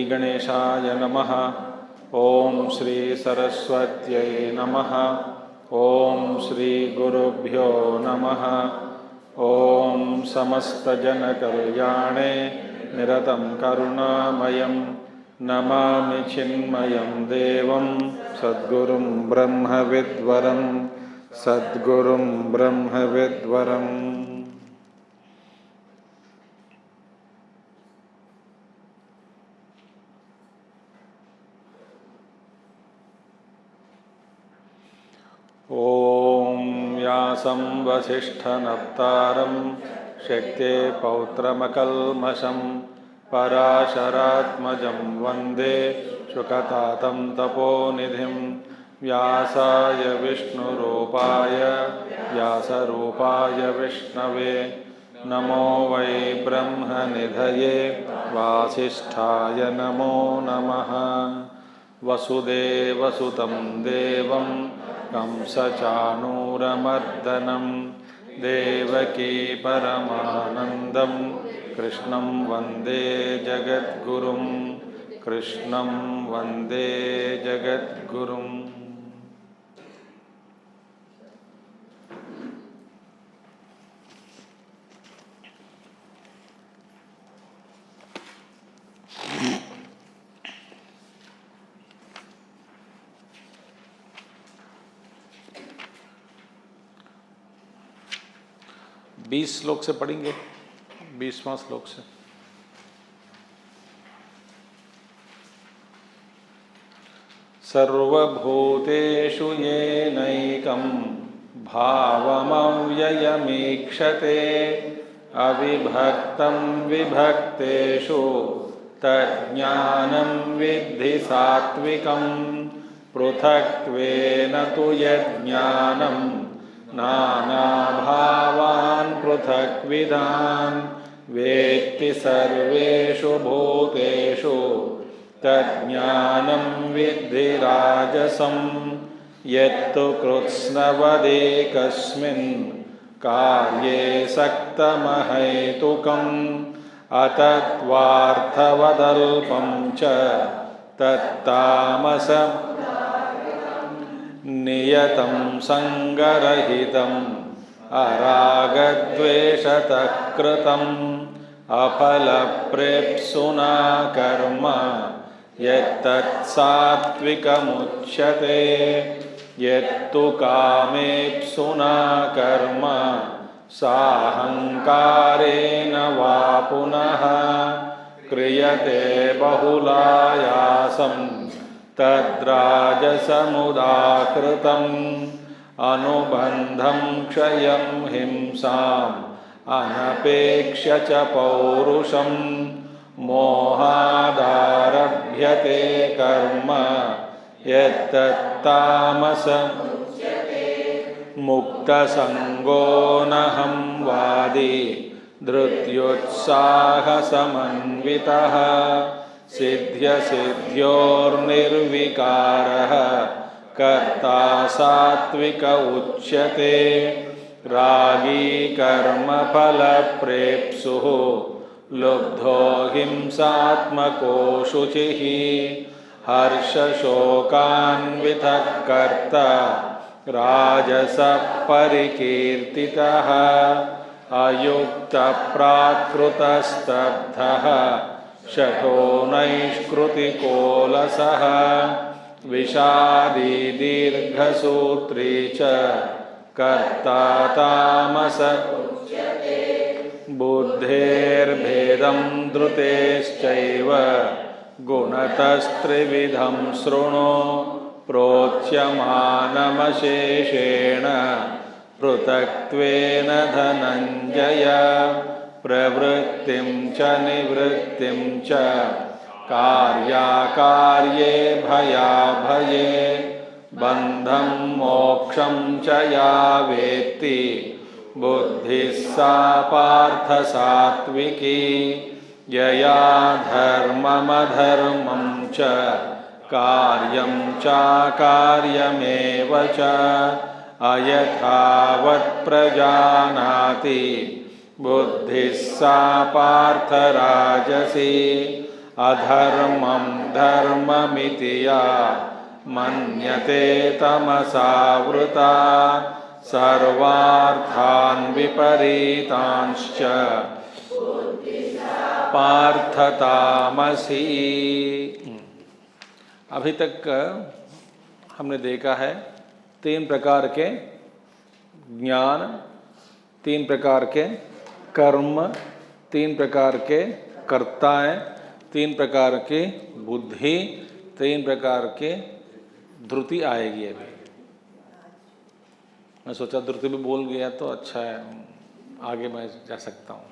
गणेशाय नमः। ओम श्री सरस्वत्यै नमः। ओम श्री गुरुभ्यो नमः। ओम समस्तजनकल्याणे निरतं करुणामयं नमामि चिन्मयं देवं सद्गुरुं ब्रह्मविद्वरं सद्गुरुं ब्रह्मविद्वरम्। ओम व्यासं वसिष्ठनप्तारं शक्ते पौत्रमकल्मषं पराशरात्मजं वन्दे शुकतातं तपोनिधिं। व्यासाय विष्णुरूपाय व्यासरूपाय विष्णवे नमो वै ब्रह्मनिधये वासिष्ठाय नमो नमः। वसुदेवसुतं देवं कंसचाणूरमर्दनं देवकी परमानन्दं कृष्णं वन्दे जगद्गुरुं कृष्णं वन्दे जगद्गुरुम्। बीस श्लोक से पढ़ेंगे, 20वां श्लोक से। सर्वभूतेषु येनैकं भावमव्ययमीक्षते अविभक्तं विभक्तेषु तज्ज्ञानं विद्धि सात्विकं। पृथक्त्वेन तु यज्ज्ञानं नानाभावान् पृथक्विधान् वेत्ति सर्वेषु भूतेषु तज्ज्ञानं विद्धि राजसं। यत्तु कृत्स्नवदेकस्मिन् कार्ये सक्तमहैतुकम् अतत्त्वार्थवदल्पं च तत्तामसं नियतं संगरहितम् अरागद्वेषतः कृतम् अफलप्रेप्सुना कर्म यत्तत्सात्विकमुच्यते। यत्तु कामेप्सुना कर्म साहंकारेण वा पुनः क्रियते बहुलायासं तद्राजसमुदाहृतम्। अनुबन्धं क्षयं हिंसाम् अनपेक्ष्य च पौरुषं मोहादारभ्यते कर्म यत्तत्तामसम्। मुक्तसंगो नहं वादी धृत्युत्साहसमन्वितः सिद्ध्यसिद्ध्योर्निर्विकारः कर्ता सात्विक उच्यते। रागी कर्मफलप्रेप्सुः लुब्धो हिंसात्मको शुचिः हर्षशोकान्वितः कर्ता राजसः परिकीर्तितः। अयुक्तप्राकृतस्तब्धः शठो नैष्कृतिकोलसः विषादी दीर्घसूत्री च कर्ता तामस। बुद्धेर्भेदं धृतेश्चैव गुणतस्त्रिविधं शृणु प्रोच्यमानमशेषेण पृथक्त्वेन धनञ्जय प्रवृत्तिं च निवृत्तिं च कार्याकार्ये भयाभये बन्धं मोक्षं च या वेत्ति बुद्धिः सा पार्थ सात्विकी यया धर्ममधर्मं च कार्यं चाकार्यमेव च अयथावत् प्रजानाति बुद्धिः सा पार्थ राजसी अधर्मं धर्ममिति या मन्यते तमसावृता सर्वार्थान् विपरीतांश्च पार्थतामसी। अभी तक हमने देखा है 3 प्रकार के ज्ञान, 3 प्रकार के कर्म, 3 प्रकार के कर्ताएं, 3 प्रकार की बुद्धि, 3 प्रकार के धृति आएगी। अभी मैं सोचा धृति भी बोल गया तो अच्छा है, आगे मैं जा सकता हूँ।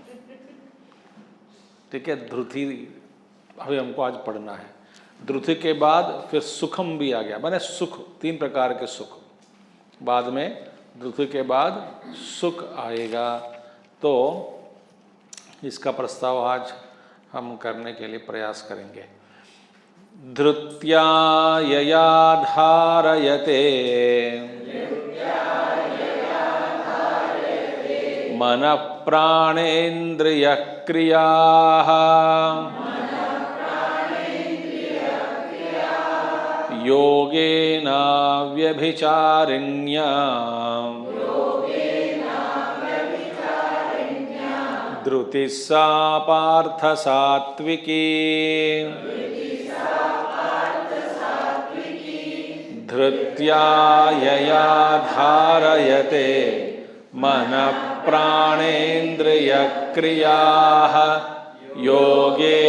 ठीक है, धृति अभी हमको आज पढ़ना है। धृति के बाद फिर सुखम भी आ गया, माने सुख, 3 प्रकार के सुख बाद में, धृति के बाद सुख आएगा। तो इसका प्रस्ताव आज हम करने के लिए प्रयास करेंगे। धृत्या यया धारयते मनः प्राणेन्द्रियः क्रियाः योगेन व्यभिचारिण्या धृतिः सा पार्थ सात्विकी धृत्या यया धारयते मनः प्राणेन्द्रियक्रियाः योगेनाव्यभिचारिण्या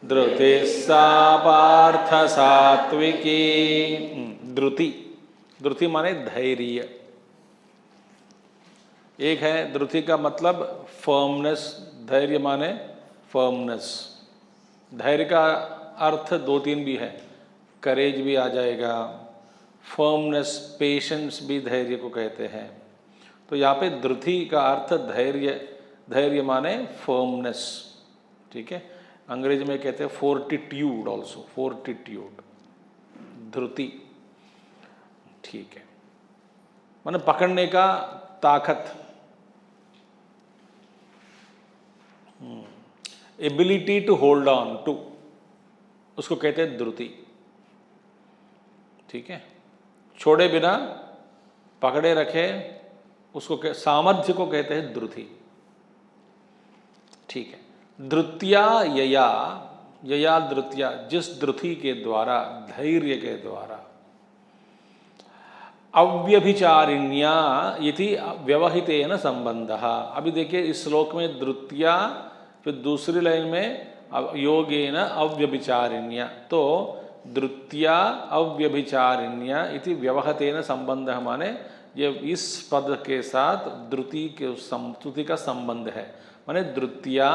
धृतिः सा पार्थ सात्विकी। धृति, धृति माने धैर्य। एक है धृति का मतलब फर्मनेस, धैर्य माने फर्मनेस। धैर्य का अर्थ 2-3 भी है, करेज भी आ जाएगा, फर्मनेस, पेशेंस भी धैर्य को कहते हैं। तो यहाँ पे धृति का अर्थ धैर्य, धैर्य माने फर्मनेस। ठीक है, अंग्रेजी में कहते हैं फोर्टिट्यूड ऑल्सो, फोर्टिट्यूड, धृति। ठीक है, माने पकड़ने का ताकत, ability to hold on to, उसको कहते हैं धृति। ठीक है, छोड़े बिना पकड़े रखे उसको सामर्थ्य को कहते हैं धृति। ठीक है, धृत्या यया, यया धृत्या, जिस धृति के द्वारा, धैर्य के द्वारा, अव्यभिचारिण्या इति व्यवहितेन संबंधः। अभी देखिए इस श्लोक में धृत्या, फिर दूसरी लाइन में योगेन अव्यभिचारिण्या, तो धृत्या अव्यभिचारिण्या इति व्यवहितेन संबंधः माने ये इस पद के साथ धृति के संतुति का संबंध है, माने धृत्या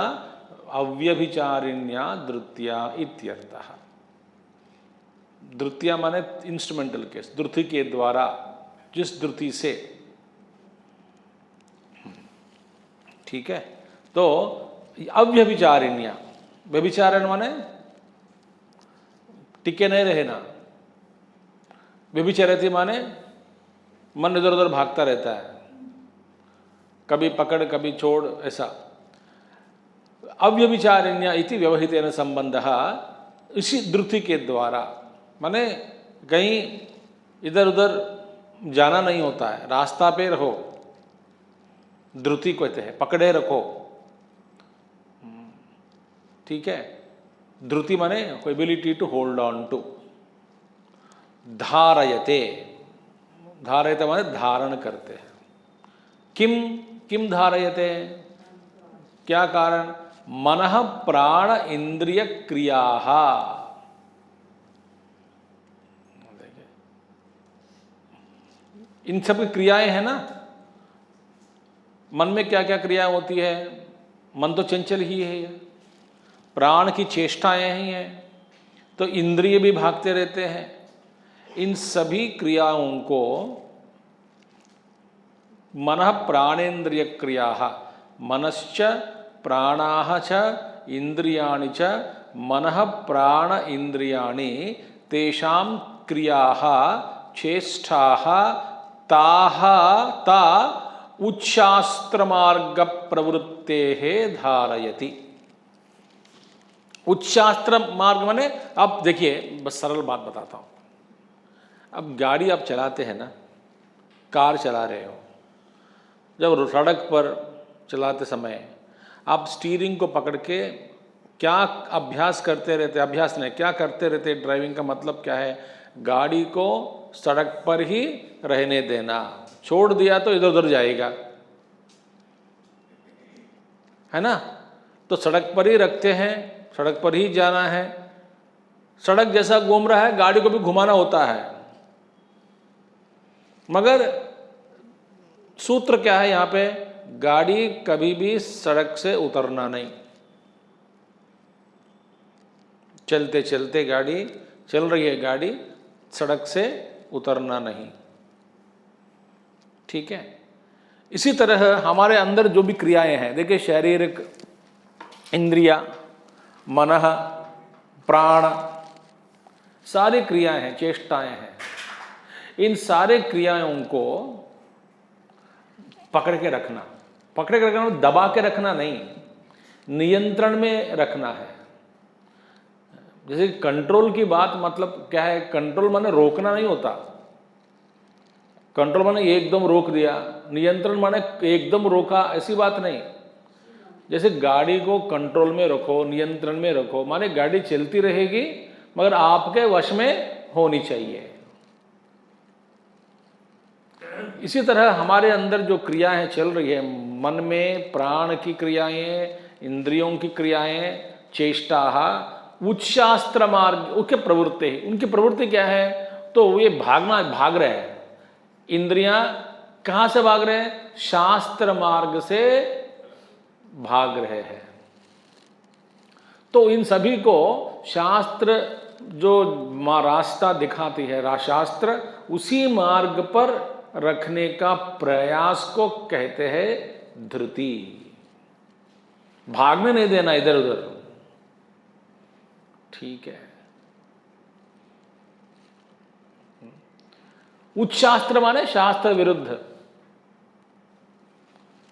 अव्यभिचारिण्या धृत्या इत्यर्थः। धृत्या माने इंस्ट्रूमेंटल केस, धृति के द्वारा, जिस धृति से। ठीक है, तो अव्यभिचारिण्या, व्यभिचारण माने टिके नहीं रहना, व्यभिचरति माने मन इधर उधर भागता रहता है, कभी पकड़ कभी छोड़, ऐसा। अव्यभिचारिण्या इति व्यवहितेन संबंधः, इसी धृति के द्वारा, माने कहीं इधर उधर जाना नहीं होता है, रास्ता पे रहो, धृति कहते हैं, पकड़े रखो। ठीक है, धृति माने ability to hold on to. धारयते, धारयते माने धारण करते हैं। किम, किम धारयते, क्या कारण? मनः प्राण इंद्रिय क्रियाः, इन सब की क्रियाएं हैं ना। मन में क्या क्या क्रियाएं होती है? मन तो चंचल ही है, प्राण की चेष्टाएं ही हैं, तो इंद्रिय भी भागते रहते हैं। इन सभी क्रियाओं को मनः प्राणेन्द्रिय क्रिया, मनश्च प्राणाः च इंद्रियाणि च मनः प्राण इंद्रियाणि तेषां क्रियाः चेष्टाः ताः ता उच्छास्त्र मार्ग प्रवृत्तेः धारयति। उच्छास्त्र मार्ग माने, अब देखिए बस सरल बात बताता हूं। अब गाड़ी आप चलाते हैं ना, कार चला रहे हो, जब सड़क पर चलाते समय आप स्टीयरिंग को पकड़ के क्या अभ्यास करते रहते? अभ्यास नहीं, क्या करते रहते? ड्राइविंग का मतलब क्या है? गाड़ी को सड़क पर ही रहने देना, छोड़ दिया तो इधर उधर जाएगा, है ना। तो सड़क पर ही रखते हैं, सड़क पर ही जाना है। सड़क जैसा घूम रहा है, गाड़ी को भी घुमाना होता है। मगर सूत्र क्या है यहां पे? गाड़ी कभी भी सड़क से उतरना नहीं। चलते चलते गाड़ी चल रही है, गाड़ी सड़क से उतरना नहीं, ठीक है। इसी तरह हमारे अंदर जो भी क्रियाएं हैं, देखिए शारीरिक, इंद्रिया, मनः, प्राण, सारी क्रियाएं हैं, चेष्टाएं हैं। इन सारे क्रियाओं को पकड़ के रखना, पकड़ के रखना, दबा के रखना नहीं, नियंत्रण में रखना है। जैसे कंट्रोल की बात मतलब क्या है? कंट्रोल माने रोकना नहीं होता। कंट्रोल माने एकदम रोक दिया, नियंत्रण माने एकदम रोका, ऐसी बात नहीं। जैसे गाड़ी को कंट्रोल में रखो, नियंत्रण में रखो, माने गाड़ी चलती रहेगी मगर आपके वश में होनी चाहिए। इसी तरह हमारे अंदर जो क्रियाएं चल रही है, मन में प्राण की क्रियाएं, इंद्रियों की क्रियाएं, चेष्टा, उच्छास्त्र मार्ग, उनके प्रवृत्ति, उनकी प्रवृत्ति क्या है? तो ये भागना, भाग रहे हैं। इंद्रियां कहां से भाग रहे हैं? शास्त्र मार्ग से भाग रहे हैं। तो इन सभी को शास्त्र जो रास्ता दिखाती है, शास्त्र उसी मार्ग पर रखने का प्रयास को कहते हैं धृति। भागने नहीं देना इधर उधर, ठीक है। उच्छास्त्र माने शास्त्र विरुद्ध।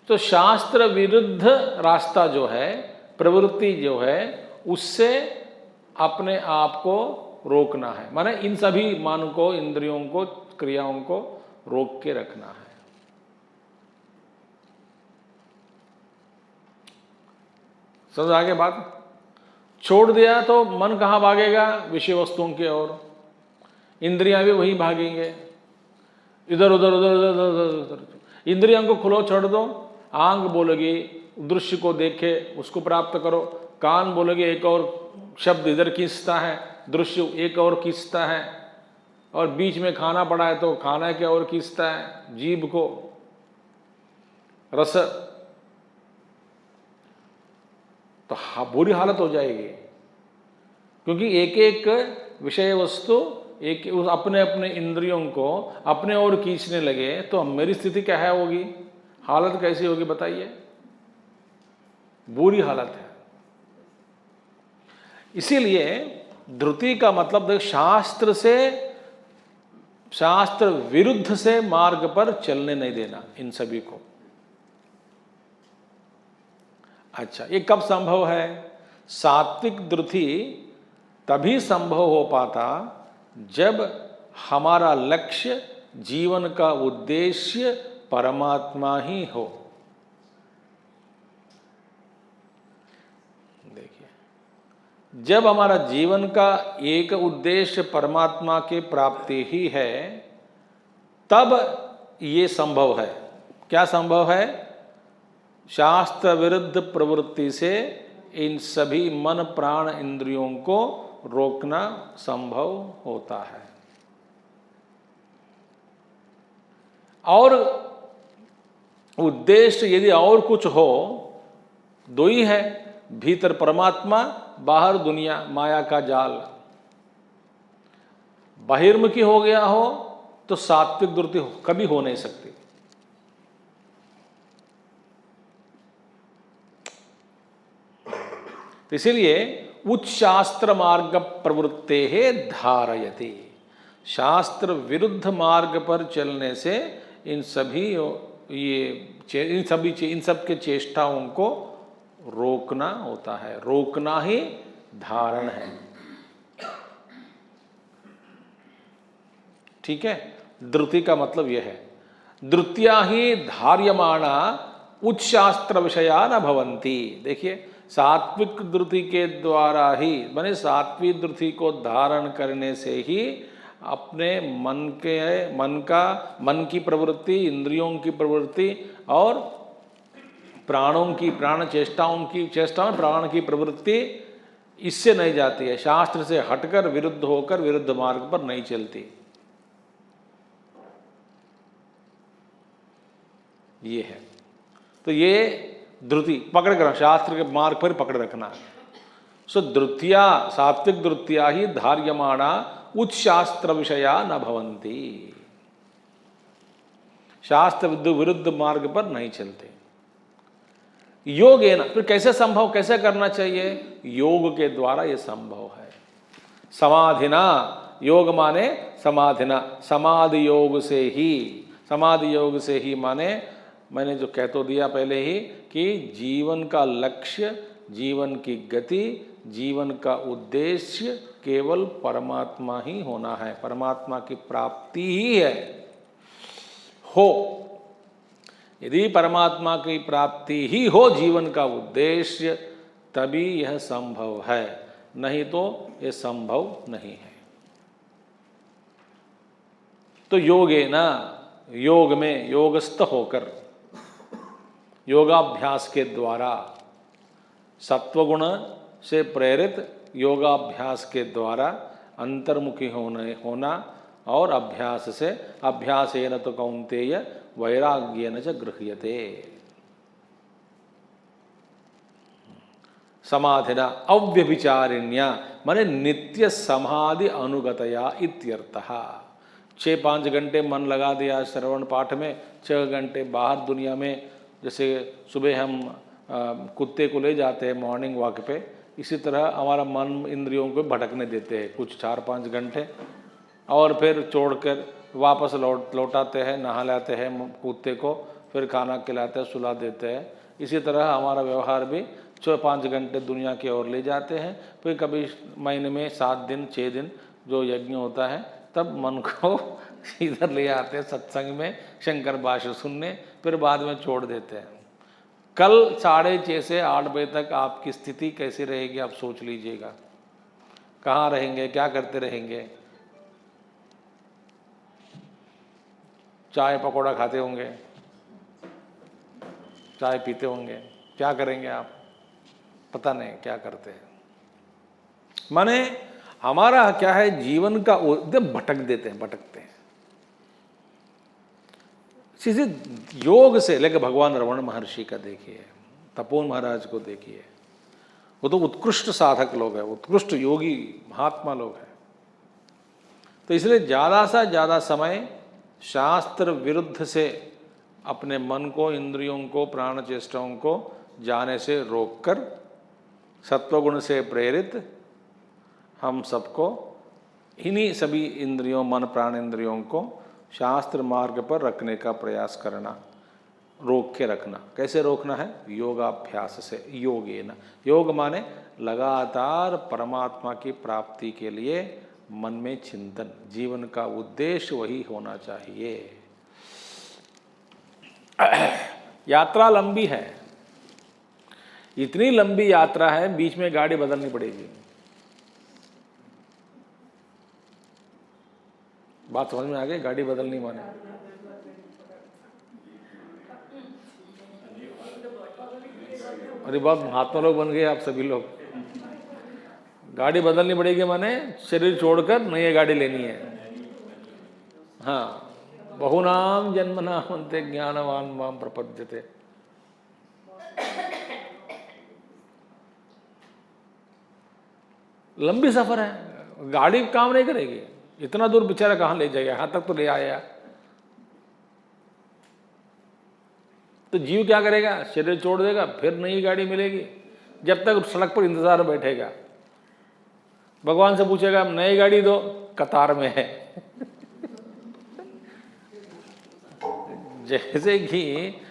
तो शास्त्र विरुद्ध रास्ता जो है, प्रवृत्ति जो है, उससे अपने आप को रोकना है। माने इन सभी मन को, इंद्रियों को, क्रियाओं को रोक के रखना है। समझ आगे बात? छोड़ दिया तो मन कहाँ भागेगा? विषय वस्तुओं की ओर। इंद्रियां भी वहीं भागेंगे, इधर उधर उधर उधर उधर उधर। इंद्रियों को खुलो, छोड़ दो। आंख बोलेगी दृश्य को देखे, उसको प्राप्त करो। कान बोलेगी एक और शब्द इधर खींचता है, दृश्य एक और खींचता है, और बीच में खाना पड़ा है तो खाना के और खींचता है, जीभ को रस। तो बुरी हालत हो जाएगी, क्योंकि एक एक विषय वस्तु एक उस अपने अपने इंद्रियों को अपने ओर खींचने लगे तो मेरी स्थिति क्या है होगी? हालत कैसी होगी बताइए? बुरी हालत है। इसीलिए धृति का मतलब शास्त्र से, शास्त्र विरुद्ध से मार्ग पर चलने नहीं देना इन सभी को। अच्छा, ये कब संभव है? सात्विक धृति तभी संभव हो पाता जब हमारा लक्ष्य, जीवन का उद्देश्य परमात्मा ही हो। देखिए, जब हमारा जीवन का एक उद्देश्य परमात्मा की प्राप्ति ही है, तब ये संभव है। क्या संभव है? शास्त्र विरुद्ध प्रवृत्ति से इन सभी मन, प्राण, इंद्रियों को रोकना संभव होता है। और उद्देश्य यदि और कुछ हो, दो ही है, भीतर परमात्मा, बाहर दुनिया माया का जाल। बहिर्मुखी हो गया हो तो सात्विक द्रुति कभी हो नहीं सकती। तो इसीलिए उच्च शास्त्र मार्ग प्रवृत्ते है धारयति, शास्त्र विरुद्ध मार्ग पर चलने से इन सब के चेष्टाओं को रोकना होता है। रोकना ही धारण है। ठीक है, द्रुति का मतलब यह है, द्रुत्या ही धार्यमाणा उच्च शास्त्र विषया न भवंती। देखिए, सात्विक द्रुति के द्वारा ही, माने सात्विक द्रुति को धारण करने से ही अपने मन की प्रवृत्ति, इंद्रियों की प्रवृत्ति और प्राण प्राण की प्रवृत्ति इससे नहीं जाती है, शास्त्र से हटकर विरुद्ध होकर विरुद्ध मार्ग पर नहीं चलती। ये है, तो ये द्रुति पकड़ कर शास्त्र के मार्ग पर पकड़ रखना। सो द्रुत्या, सात्विक द्रुत्या ही धार्यमाणा उच्च शास्त्र विषया न भवंती, शास्त्र विरुद्ध मार्ग पर नहीं चलते। योगेन, फिर कैसे संभव, कैसे करना चाहिए? योग के द्वारा यह संभव है। समाधिना, योग माने समाधिना, समाधि योग से ही, समाधि योग से ही माने मैंने जो कह तो दिया पहले ही कि जीवन का लक्ष्य, जीवन की गति, जीवन का उद्देश्य केवल परमात्मा ही होना है, परमात्मा की प्राप्ति ही है। हो, यदि परमात्मा की प्राप्ति ही हो जीवन का उद्देश्य, तभी यह संभव है, नहीं तो यह संभव नहीं है। तो योगेन, योग में योगस्थ होकर, योगाभ्यास के द्वारा, सत्वगुण से प्रेरित योगाभ्यास के द्वारा अंतर्मुखी होना और अभ्यास से, अभ्यासेन तो कौन्तेय वैराग्येन च गृह्यते। समाधिना अव्यभिचारिण्या माने नित्य समाधि अनुगतया इत्यर्थः। 6-5 घंटे मन लगा दिया श्रवण पाठ में, 6 घंटे बाहर दुनिया में, जैसे सुबह हम कुत्ते को ले जाते हैं मॉर्निंग वॉक पे, इसी तरह हमारा मन इंद्रियों को भटकने देते हैं कुछ 4-5 घंटे, और फिर छोड़कर वापस लौटाते हैं, नहा लाते हैं कुत्ते को, फिर खाना खिलाते हैं, सुला देते हैं। इसी तरह हमारा व्यवहार भी 4-5 घंटे दुनिया की ओर ले जाते हैं, फिर कभी महीने में 7 दिन 6 दिन जो यज्ञ होता है तब मन को इधर ले आते हैं सत्संग में शंकर भाष्य सुनने, फिर बाद में छोड़ देते हैं। कल 6:30 से 8 बजे तक आपकी स्थिति कैसी रहेगी आप सोच लीजिएगा। कहाँ रहेंगे, क्या करते रहेंगे? चाय पकौड़ा खाते होंगे, चाय पीते होंगे, क्या करेंगे आप? पता नहीं क्या करते हैं। माने हमारा क्या है, जीवन का भटकते हैं। सीधे योग से लेकर भगवान रमण महर्षि का देखिए, तपोवन महाराज को देखिए, वो तो उत्कृष्ट साधक लोग हैं, उत्कृष्ट योगी महात्मा लोग हैं। तो इसलिए ज़्यादा से ज़्यादा समय शास्त्र विरुद्ध से अपने मन को, इंद्रियों को, प्राण चेष्टाओं को जाने से रोककर सत्वगुण से प्रेरित हम सबको इन्हीं सभी इंद्रियों, मन प्राण इंद्रियों को शास्त्र मार्ग पर रखने का प्रयास करना, रोक के रखना। कैसे रोकना है? योगाभ्यास से। योगेन, योग माने लगातार परमात्मा की प्राप्ति के लिए मन में चिंतन, जीवन का उद्देश्य वही होना चाहिए। यात्रा लंबी है, इतनी लंबी यात्रा है, बीच में गाड़ी बदलनी पड़ेगी। बात समझ में आ गई? गाड़ी बदलनी माने अरे बहुत महात्मा लोग बन गए आप सभी लोग। गाड़ी बदलनी पड़ेगी माने शरीर छोड़कर नई गाड़ी लेनी है। हाँ, बहुनाम जन्मनाम अन्ते ज्ञानवान माम प्रपद्यते। लंबी सफर है, गाड़ी काम नहीं करेगी, इतना दूर बेचारा कहाँ ले जाएगा, यहां तक तो ले आया। तो जीव क्या करेगा, शरीर छोड़ देगा, फिर नई गाड़ी मिलेगी, जब तक सड़क पर इंतजार में बैठेगा। भगवान से पूछेगा नई गाड़ी दो, कतार में है। जैसे कि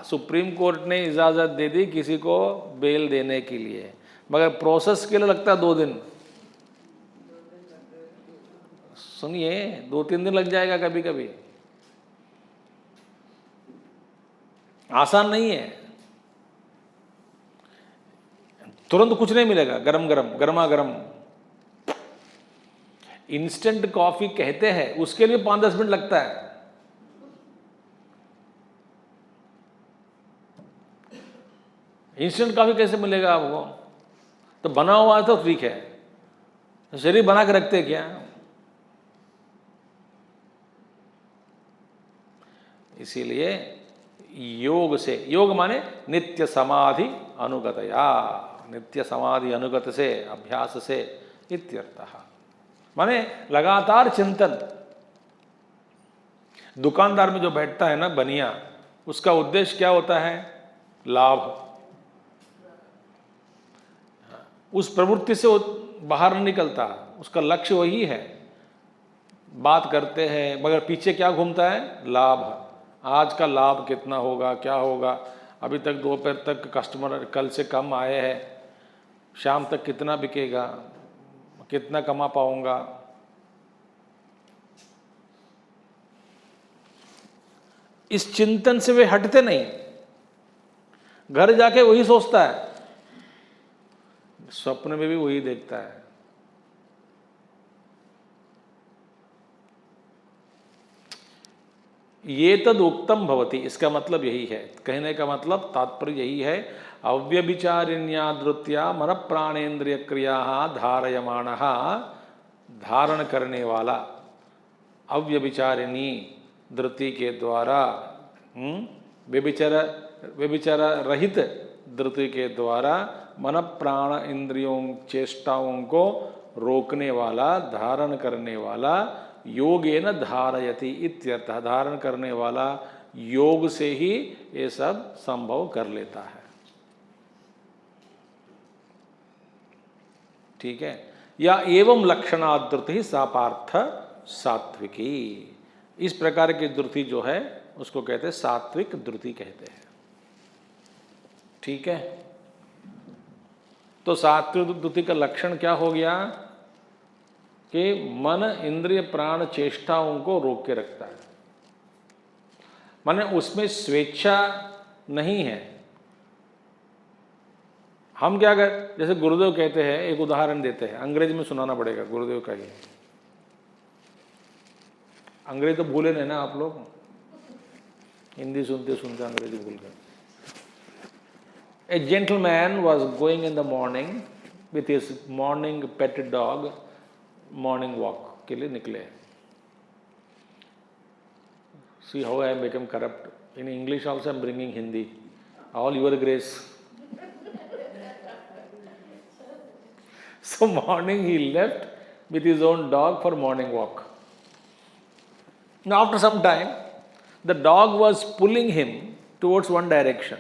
सुप्रीम कोर्ट ने इजाजत दे दी किसी को बेल देने के लिए, मगर प्रोसेस के लिए लगता है 2 दिन। सुनिए, 2-3 दिन लग जाएगा कभी कभी, आसान नहीं है। तुरंत कुछ नहीं मिलेगा, गरम गरम गरमा गरम। इंस्टेंट कॉफी कहते हैं, उसके लिए 5-10 मिनट लगता है। इंस्टेंट कॉफी कैसे मिलेगा आपको? तो बना हुआ है तो ठीक है, तो शरीर बना के रखते क्या? इसीलिए योग से, योग माने नित्य समाधि अनुगतया, नित्य समाधि अनुगत से, अभ्यास से इत्यर्थः, माने लगातार चिंतन। दुकानदार में जो बैठता है ना बनिया, उसका उद्देश्य क्या होता है? लाभ। उस प्रवृत्ति से वो बाहर नहीं निकलता, उसका लक्ष्य वही है। बात करते हैं मगर पीछे क्या घूमता है? लाभ। आज का लाभ कितना होगा, क्या होगा, अभी तक दोपहर तक कस्टमर कल से कम आए हैं, शाम तक कितना बिकेगा, कितना कमा पाऊंगा। इस चिंतन से वे हटते नहीं, घर जाके वही सोचता है, स्वप्न में भी वही देखता है। ये तद उक्तम भवति, इसका मतलब यही है, कहने का मतलब तात्पर्य यही है। अव्यभिचारिण्या धृत्या मन प्राणेन्द्रिय क्रिया धारयमाणः, धारण करने वाला, अव्यभिचारिणी धृति के द्वारा, व्यभिचार रहित धृति के द्वारा मन प्राण इंद्रियों चेष्टाओं को रोकने वाला, धारण करने वाला, योगेन धारयति इत्यर्थः, धारण करने वाला योग से ही ये सब संभव कर लेता है। ठीक है, या एवं लक्षणात् धृति सा पार्थ सात्विकी, इस प्रकार की धृति जो है उसको कहते हैं सात्विक धृति कहते हैं। ठीक है, तो सात्विक धृति का लक्षण क्या हो गया कि मन इंद्रिय प्राण चेष्टाओं को रोक के रखता है, माने उसमें स्वेच्छा नहीं है। हम क्या कर, जैसे गुरुदेव कहते हैं, एक उदाहरण देते हैं, अंग्रेजी में सुनाना पड़ेगा गुरुदेव का ही, अंग्रेजी तो भूले नहीं ना आप लोग, हिंदी सुनते सुनते अंग्रेजी भूल गए। A gentleman was going in the morning with his morning pet dog, morning walk के लिए निकले। See how I am become corrupt. In English also I am bringing Hindi. All your grace. So morning he left with his own dog for morning walk. Now after some time, the dog was pulling him towards one direction.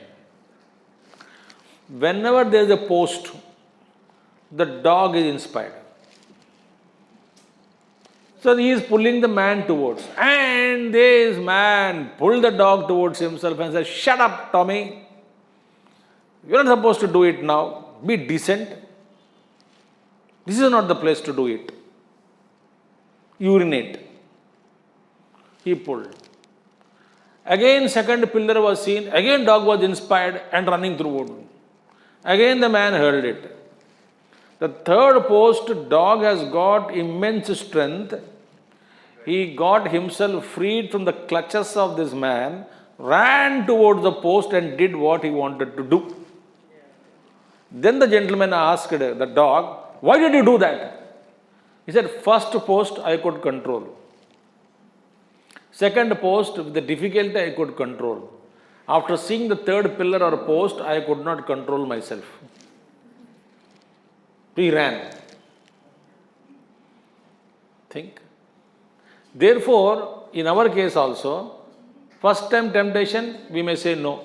Whenever there is a post, the dog is inspired. So he is pulling the man towards, and this man pulled the dog towards himself and said, "Shut up, Tommy. You are not supposed to do it now. Be decent. This is not the place to do it. Urinate." He pulled. Again, second pillar was seen. Again, dog was inspired and running through. Again, the man hurled it. The third post, dog has got immense strength. He got himself freed from the clutches of this man, ran towards the post and did what he wanted to do. Then the gentleman asked the dog, "Why did you do that?" He said, "First post I could control. Second post, with the difficulty I could control. After seeing the third pillar or post, I could not control myself. He ran. Think. Therefore, in our case also, first time temptation, we may say no.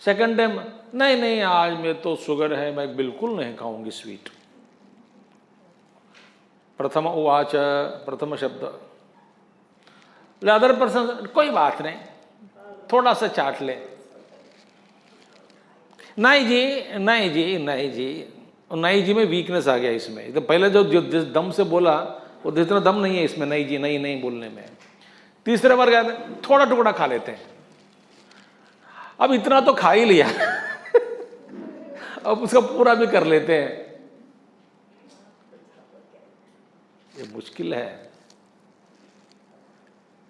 Second time, नहीं आज में तो sugar है, मैं बिल्कुल नहीं खाऊंगी sweet. प्रथम उवाच, प्रथम शब्द. The other person, कोई बात नहीं, थोड़ा सा चाट ले. नहीं जी में वीकनेस आ गया इसमें. तो पहले जो जिस दम से बोला वो जितना दम नहीं है इसमें, नहीं जी नहीं बोलने में. तीसरे बार कहते हैं थोड़ा टुकड़ा खा लेते हैं. अब इतना तो खा ही लिया अब उसका पूरा भी कर लेते हैं. ये मुश्किल है.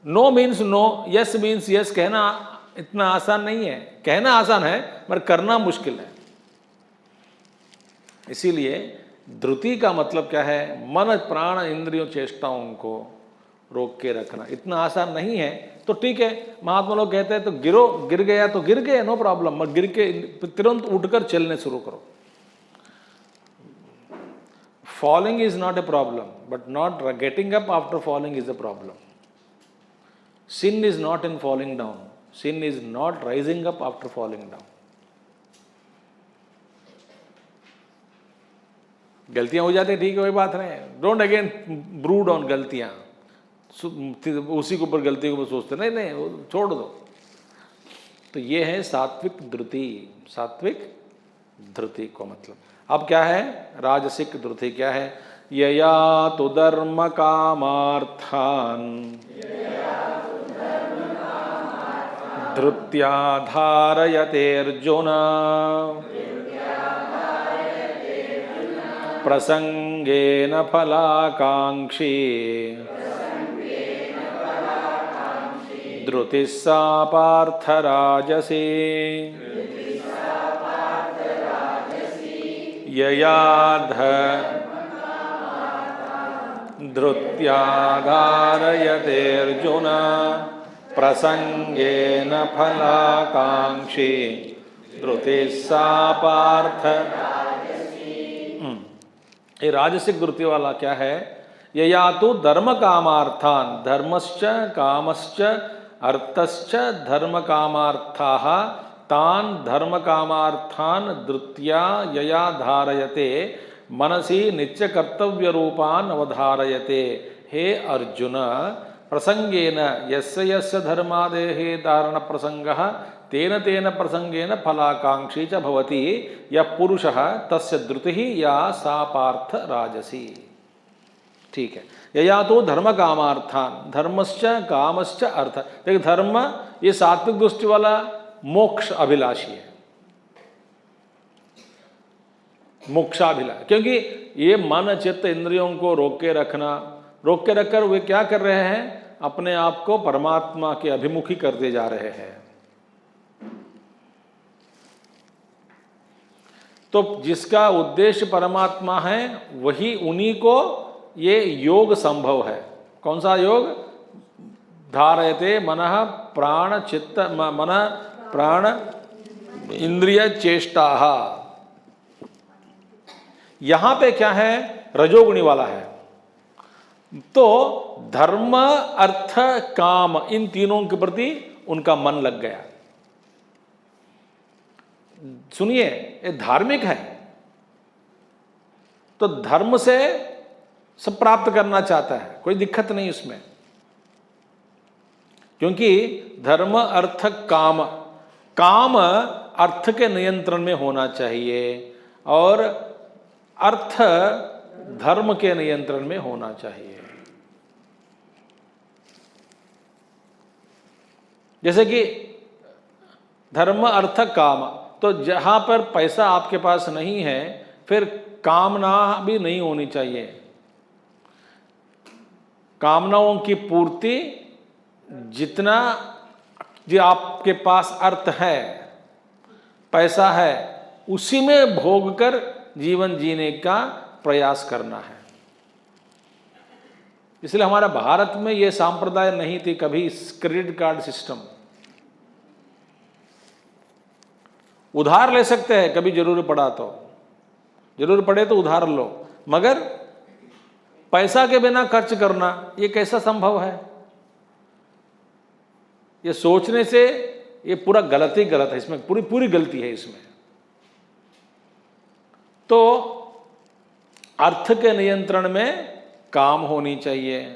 No means no, yes means yes कहना इतना आसान नहीं है. कहना आसान है मगर करना मुश्किल है. इसीलिए धृति का मतलब क्या है? मन प्राण इंद्रियों चेष्टाओं को रोक के रखना. इतना आसान नहीं है. तो ठीक है, महात्मा लोग कहते हैं तो गिर गया तो गिर गए, नो प्रॉब्लम. मगर गिर के तुरंत उठकर चलने शुरू करो. Falling is not a problem, but not getting up after falling is a problem. Sin is not in falling down. Sin is not rising up after falling down. गलतियां हो जाती है, ठीक है, कोई बात नहीं. डोंट अगेन ब्रूड ऑन गलतियां. उसी के ऊपर गलती के ऊपर सोचते नहीं, छोड़ दो. तो ये है सात्विक धृति. सात्विक धृति को मतलब अब क्या है? राजसिक धृति क्या है? यया तो धर्म कामार्थान धृत्या धारयते अर्जुन प्रसंगेन फलाकांक्षी धृतिः सा पार्थ राजसी यया धृत्या धारयते अर्जुन प्रसंगेन फलाकांक्षी धृतिः सा पार्थ. ये राजसिक धृति वाला क्या है? यया तो धर्म कामार्थान, धर्मश्च कामश्च अर्थश्च धर्म कामार्थाः तान धर्म कामार्थान धृत्या यया धारयते मनसि नित्य कर्तव्य रूपान अवधारयते. हे अर्जुन, प्रसंगेन यस्य यस्य धर्मादेहे धारण प्रसंगः तेन तेन प्रसंगेन फलाकांक्षी च भवति. यः पुरुषः तस्य धृतिः या सा पार्थ राजसी. ठीक है. यया तो धर्म कामार्थान, धर्मश्च कामश्च अर्थ. देखिए धर्म ये सात्विक दृष्टि वाला मोक्ष अभिलाषी है, मोक्षाभिलाष. क्योंकि ये मन चित्त इंद्रियों को रोक के रखकर वे क्या कर रहे हैं? अपने आप को परमात्मा के अभिमुखी करते जा रहे हैं. तो जिसका उद्देश्य परमात्मा है वही उन्हीं को ये योग संभव है. कौन सा योग? धारयते मनः प्राण चित्त मन प्राण इंद्रिय चेष्टाः. यहां पे क्या है? रजोगुणी वाला है. तो धर्म अर्थ काम इन तीनों के प्रति उनका मन लग गया. सुनिए, ये धार्मिक है तो धर्म से सब प्राप्त करना चाहता है, कोई दिक्कत नहीं उसमें. क्योंकि धर्म अर्थ काम, काम अर्थ के नियंत्रण में होना चाहिए और अर्थ धर्म के नियंत्रण में होना चाहिए. जैसे कि धर्म अर्थ काम, तो जहां पर पैसा आपके पास नहीं है फिर कामना भी नहीं होनी चाहिए. कामनाओं की पूर्ति जितना जो आपके पास अर्थ है, पैसा है, उसी में भोग कर जीवन जीने का प्रयास करना है. इसलिए हमारा भारत में ये सांप्रदाय नहीं थी कभी क्रेडिट कार्ड सिस्टम। उधार ले सकते हैं कभी जरूर पड़ा तो, जरूर पड़े तो उधार लो, मगर पैसा के बिना खर्च करना ये कैसा संभव है? ये सोचने से ये पूरा गलत ही गलत है, इसमें पूरी पूरी गलती है इसमें। तो अर्थ के नियंत्रण में काम होनी चाहिए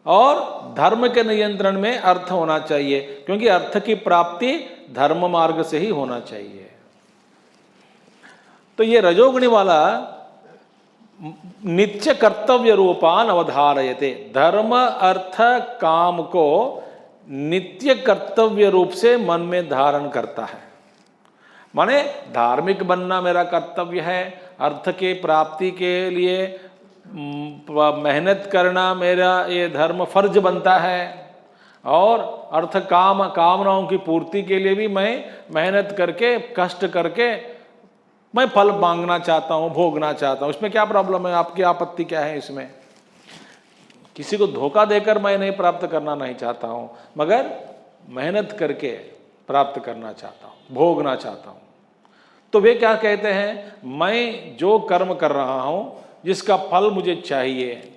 और धर्म के नियंत्रण में अर्थ होना चाहिए, क्योंकि अर्थ की प्राप्ति धर्म मार्ग से ही होना चाहिए। तो ये रजोगुणी वाला नित्य कर्तव्य रूपान अवधारयते, धर्म अर्थ काम को नित्य कर्तव्य रूप से मन में धारण करता है। माने धार्मिक बनना मेरा कर्तव्य है, अर्थ के प्राप्ति के लिए मेहनत करना मेरा ये धर्म फर्ज बनता है, और अर्थ कामनाओं की पूर्ति के लिए भी मैं मेहनत करके कष्ट करके मैं फल मांगना चाहता हूँ, भोगना चाहता हूँ। इसमें क्या प्रॉब्लम है? आपकी आपत्ति क्या है इसमें? किसी को धोखा देकर मैं नहीं प्राप्त करना नहीं चाहता हूँ, मगर मेहनत करके प्राप्त करना चाहता हूँ, भोगना चाहता हूँ। तो वे क्या कहते हैं? मैं जो कर्म कर रहा हूँ जिसका फल मुझे चाहिए,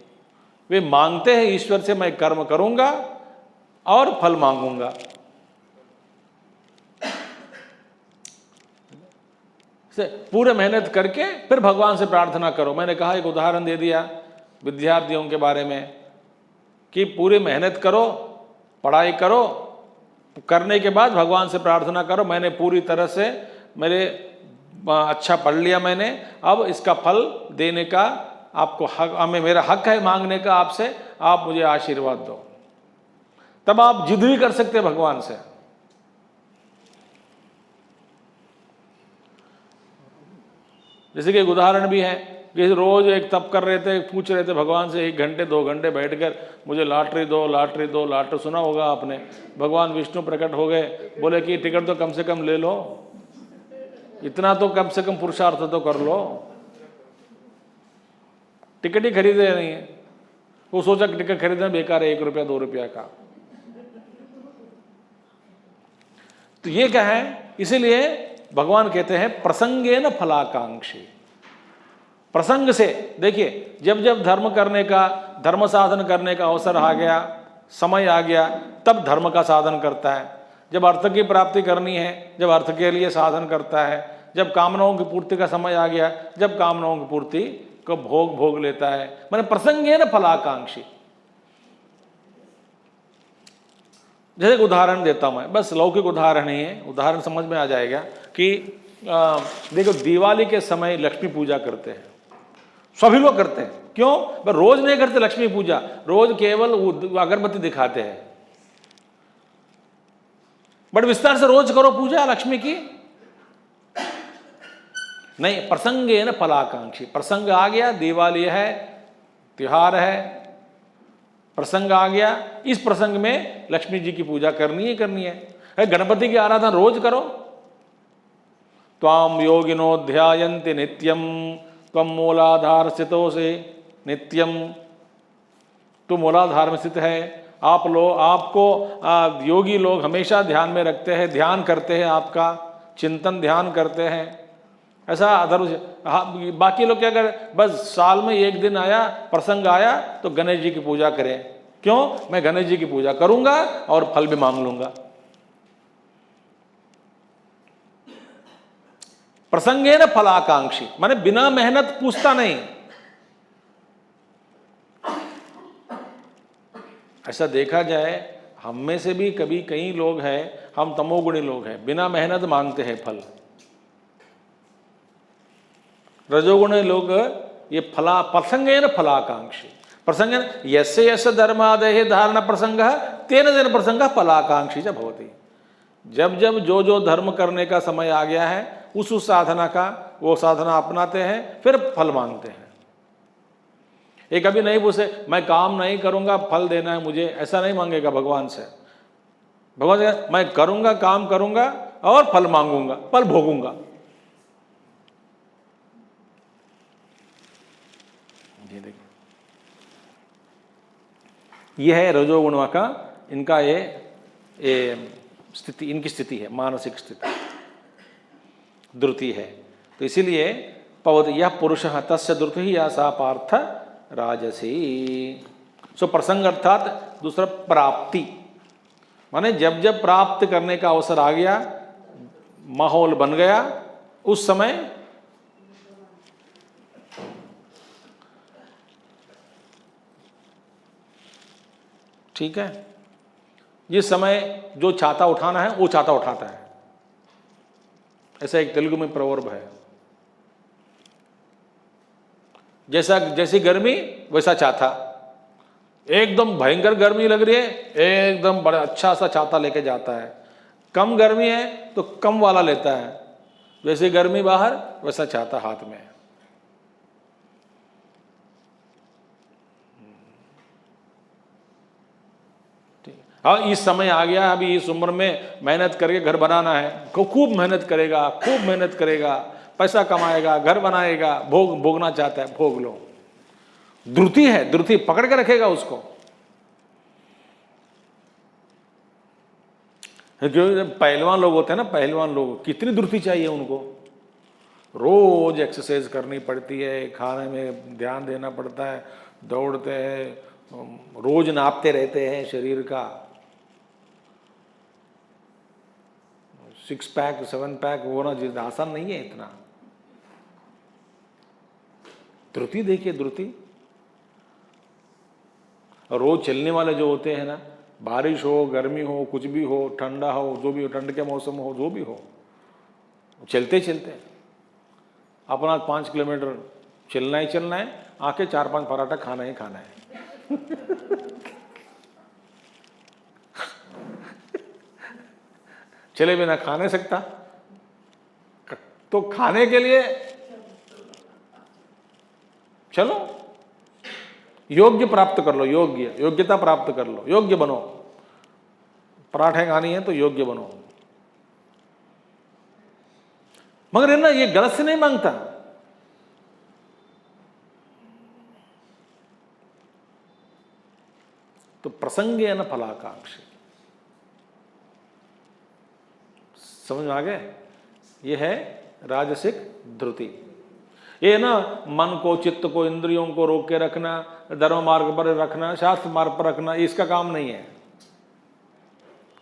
वे मांगते हैं ईश्वर से मैं कर्म करूँगा और फल मांगूंगा। पूरे मेहनत करके फिर भगवान से प्रार्थना करो। मैंने कहा, एक उदाहरण दे दिया विद्यार्थियों के बारे में कि पूरी मेहनत करो, पढ़ाई करो, करने के बाद भगवान से प्रार्थना करो मैंने पूरी तरह से मेरे अच्छा पढ़ लिया मैंने, अब इसका फल देने का आपको हक, हमें मेरा हक है मांगने का आपसे, आप मुझे आशीर्वाद दो। तब आप जिद भी कर सकते हैं भगवान से। जैसे कि एक उदाहरण भी है कि रोज एक तप कर रहे थे, पूछ रहे थे भगवान से 1 घंटे 2 घंटे बैठकर, मुझे लॉटरी दो, लॉटरी दो, लॉटरी। सुना होगा आपने। भगवान विष्णु प्रकट हो गए, बोले कि टिकट तो कम से कम ले लो, इतना तो कम से कम पुरुषार्थ तो कर लो। टिकट ही खरीदे नहीं है। वो सोचा कि टिकट खरीदना बेकार है, 1 रुपया 2 रुपया का। तो ये क्या है? इसीलिए भगवान कहते हैं प्रसंगेन फलाकांक्षी। प्रसंग से देखिए, जब जब धर्म करने का, धर्म साधन करने का अवसर आ गया, समय आ गया, तब धर्म का साधन करता है। जब अर्थ की प्राप्ति करनी है, जब अर्थ के लिए साधन करता है। जब कामनाओं की पूर्ति का समय आ गया, जब कामनाओं की पूर्ति को भोग लेता है। मैंने प्रसंगेन फलाकांक्षी। जैसे एक उदाहरण देता हूं मैं, बस लौकिक उदाहरण ही है, उदाहरण समझ में आ जाएगा कि देखो, दिवाली के समय लक्ष्मी पूजा करते हैं, सभी लोग करते हैं। क्यों? बस रोज नहीं करते लक्ष्मी पूजा, रोज केवल अगरबत्ती दिखाते हैं। बट विस्तार से रोज करो पूजा लक्ष्मी की। नहीं, प्रसंगेन फलाकांक्षी। प्रसंग आ गया, दिवाली है, त्योहार है, प्रसंग आ गया, इस प्रसंग में लक्ष्मी जी की पूजा करनी ही करनी है। गणपति की आराधना रोज करो। त्वाम योगिनो ध्यायन्ति नित्यम त्वम मूलाधार स्थितोऽसि नित्यम। तू मूलाधार में स्थित है। आपको योगी लोग हमेशा ध्यान में रखते हैं, ध्यान करते हैं, आपका चिंतन ध्यान करते हैं। ऐसा बाकी लोग क्या करें? बस साल में 1 दिन आया, प्रसंग आया तो गणेश जी की पूजा करें। क्यों? मैं गणेश जी की पूजा करूंगा और फल भी मांग लूंगा। प्रसंगेन फलाकांक्षी माने बिना मेहनत पूछता नहीं। ऐसा देखा जाए, हम में से भी कभी कई लोग हैं, हम तमोगुणी लोग हैं, बिना मेहनत मांगते हैं फल। रजोगुणी लोग ये प्रसंगेन फलाकांक्षी। प्रसंगेन यस्य यस्य धर्मादेः धारण प्रसंगः तेन तेन प्रसंगः फलाकांक्षी च भवति। जब जब जो जो धर्म करने का समय आ गया है, उस साधना का वो साधना अपनाते हैं, फिर फल मांगते हैं। ये कभी नहीं पूछे मैं काम नहीं करूंगा फल देना है मुझे, ऐसा नहीं मांगेगा भगवान से। भगवान से मैं करूंगा, काम करूंगा और फल मांगूंगा, फल भोगूंगा। ये देखिए, यह है रजोगुण का इनका ये स्थिति, इनकी स्थिति है, मानसिक स्थिति द्रुति है। तो इसीलिए पवत यह पुरुष तस्य द्रुति ही या सा पार्थ राजसी। सो प्रसंग अर्थात दूसरा प्राप्ति, माने जब जब प्राप्त करने का अवसर आ गया, माहौल बन गया, उस समय ठीक है, जिस समय जो छाता उठाना है वो छाता उठाता है। ऐसा एक तेलुगु में प्रवर्ब है, जैसी गर्मी वैसा छाता। एकदम भयंकर गर्मी लग रही है, एकदम बड़ा अच्छा सा छाता लेके जाता है। कम गर्मी है तो कम वाला लेता है, जैसे गर्मी बाहर वैसा छाता हाथ में। हाँ, इस समय आ गया, अभी इस उम्र में मेहनत करके घर बनाना है, खूब मेहनत करेगा, खूब मेहनत करेगा, पैसा कमाएगा, घर बनाएगा, भोगना चाहता है, भोग लो। द्रुति है, द्रुति पकड़ के रखेगा उसको। क्योंकि पहलवान लोग होते हैं ना, पहलवान लोग, कितनी द्रुति चाहिए उनको। रोज एक्सरसाइज करनी पड़ती है, खाने में ध्यान देना पड़ता है, दौड़ते हैं, रोज नापते रहते हैं शरीर का। 6 पैक 7 पैक होना जितना आसान नहीं है इतना। द्रुति देखिए, द्रुति। रोज चलने वाले जो होते हैं ना, बारिश हो, गर्मी हो, कुछ भी हो, ठंडा हो, जो भी हो, ठंड के मौसम हो, जो भी हो, चलते चलते अपना 5 किलोमीटर चलना ही चलना है, आके 4-5 पराठा खाना ही खाना है। चले बिना खा नहीं सकता, तो खाने के लिए चलो, योग्य प्राप्त कर लो, योग्यता प्राप्त कर लो, योग्य बनो। पराठे खानी है तो योग्य बनो। मगर है ना, ये गलत से नहीं मांगता। तो प्रसंगे है ना फलाकांक्षी, समझ में आ गए? ये है राजसिक द्रुति। ये ना मन को, चित्त को, इंद्रियों को रोक के रखना, धर्म मार्ग पर रखना, शास्त्र मार्ग पर रखना, इसका काम नहीं है।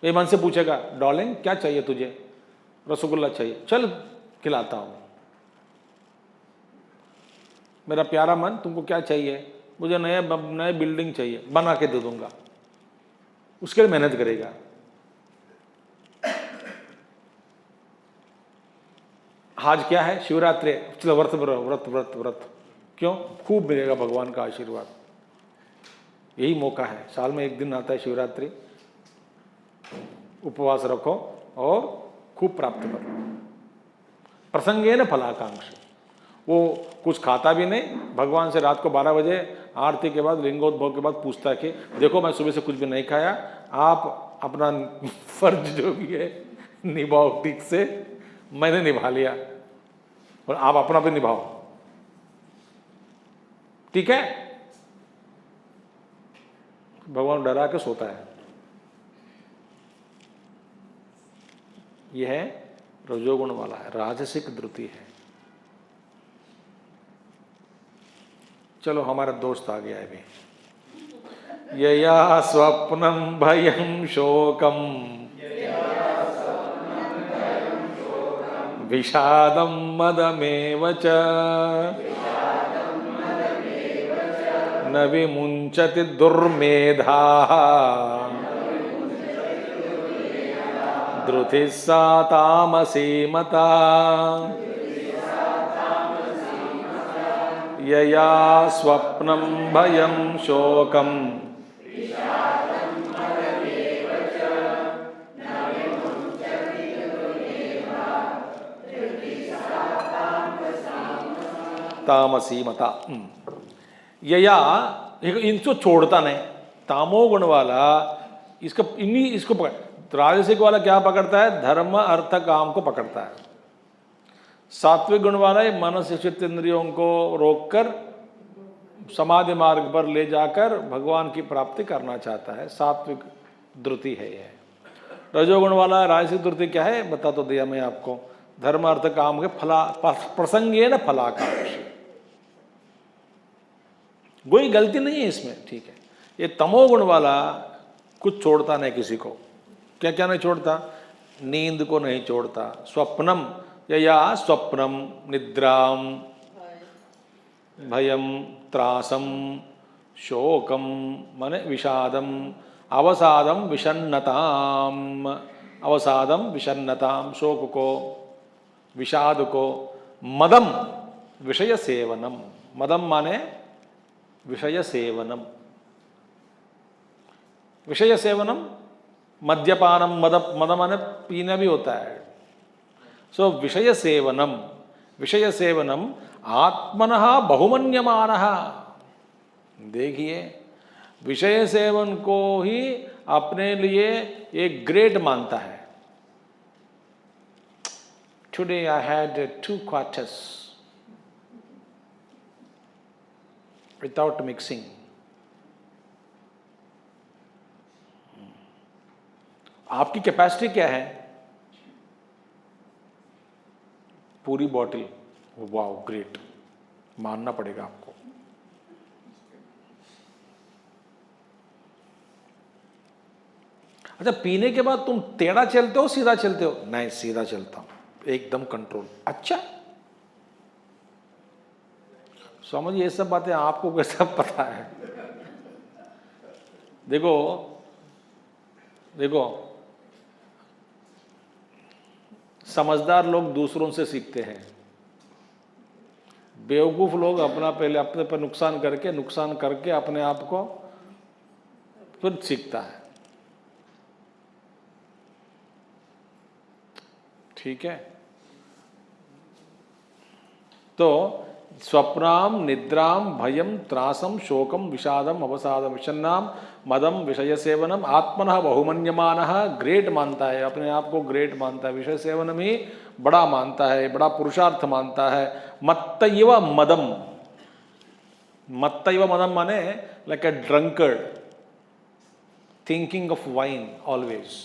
ये मन से पूछेगा, डार्लिंग क्या चाहिए तुझे? रसगुल्ला चाहिए, चल खिलाता हूं। मेरा प्यारा मन, तुमको क्या चाहिए? मुझे नए बिल्डिंग चाहिए, बना के दे दूंगा। उसके लिए मेहनत करेगा। आज क्या है? शिवरात्रि, चलो व्रत व्रत व्रत व्रत। क्यों? खूब मिलेगा भगवान का आशीर्वाद। यही मौका है, साल में एक दिन आता है शिवरात्रि। उपवास रखो और खूब प्राप्त करो। प्रसंगे न फलाकांक्षी, वो कुछ खाता भी नहीं, भगवान से रात को 12 बजे आरती के बाद, लिंगोद्भव के बाद पूछता है कि देखो मैं सुबह से कुछ भी नहीं खाया, आप अपना फर्ज जो भी है निभाओ ठीक से। मैंने निभा लिया और आप अपना भी निभाओ, ठीक है? भगवान डरा के सोता है। यह है रजोगुण वाला है, राजसिक द्रुति है। चलो हमारा दोस्त आ गया है अभी। यया स्वप्नम भयं शोकम विषादं मदमेव च न विमुञ्चति दुर्मेधाः द्रुतिः सा तामसी मता यया स्वप्नं भयं शोकम् तामसी मता। यया, इनको छोड़ता नहीं। तामोगुण वाला इसको पकड़, राजसिक वाला क्या पकड़ता है? धर्म अर्थ काम को पकड़ता है। सात्विक गुण वाला मन से चित्त इंद्रियों को रोककर समाधि मार्ग पर ले जाकर भगवान की प्राप्ति करना चाहता है, सात्विक द्रुति है यह। रजोगुण वाला राजसिक द्रुति क्या है बता तो दिया मैं आपको, धर्म अर्थ काम के फला प्रसंगे न फलाकांक्षी, कोई गलती नहीं है इसमें, ठीक है। ये तमोगुण वाला कुछ छोड़ता नहीं किसी को, क्या क्या नहीं छोड़ता, नींद को नहीं छोड़ता, स्वप्नम या स्वप्नम निद्राम भयम त्रासम शोकम माने विषादम अवसादम विषन्नताम, अवसादम विषन्नताम, शोक को विषाद को, मदम विषय सेवनम, मदम माने विषय सेवनम, विषय सेवनम मद्यपानम, मद माने पीना भी होता है। सो विषय सेवनम, विषय सेवनम आत्मनः बहुमन्यमानः, देखिए विषय सेवन को ही अपने लिए एक ग्रेट मानता है। Today I had 2 quarters without mixing. आपकी कैपेसिटी क्या है? पूरी बॉटल, वाओ ग्रेट, मानना पड़ेगा आपको। अच्छा, पीने के बाद तुम टेढ़ा चलते हो सीधा चलते हो? नहीं, सीधा चलता हूं, एकदम कंट्रोल। अच्छा समझ, ये सब बातें आपको कैसा पता है? देखो देखो, समझदार लोग दूसरों से सीखते हैं, बेवकूफ लोग पहले अपने पर नुकसान करके अपने आप को फिर सीखता है। ठीक है, तो स्वप्नाम निद्राम भयम त्रासम शोकम विषादम अवसादम विषन्नाम मदम विषय सेवनम आत्मनः बहुमन्यमानः, ग्रेट मानता है, अपने आप को ग्रेट मानता है, विषय सेवनम ही बड़ा मानता है, बड़ा पुरुषार्थ मानता है। मत्तैव मदम, मत्तैव मदम माने like a drunkard thinking of wine always.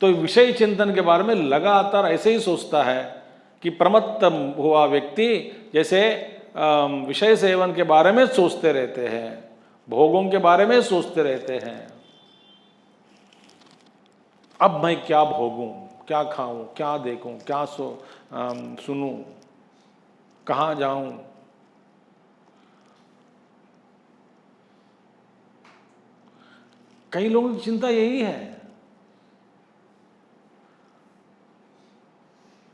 तो विषय चिंतन के बारे में लगातार ऐसे ही सोचता है कि प्रमत्त हुआ व्यक्ति जैसे विषय सेवन के बारे में सोचते रहते हैं, भोगों के बारे में सोचते रहते हैं। अब मैं क्या भोगूं, क्या खाऊं, क्या देखूं, क्या सुनूं, कहाँ जाऊं। कई लोगों की चिंता यही है,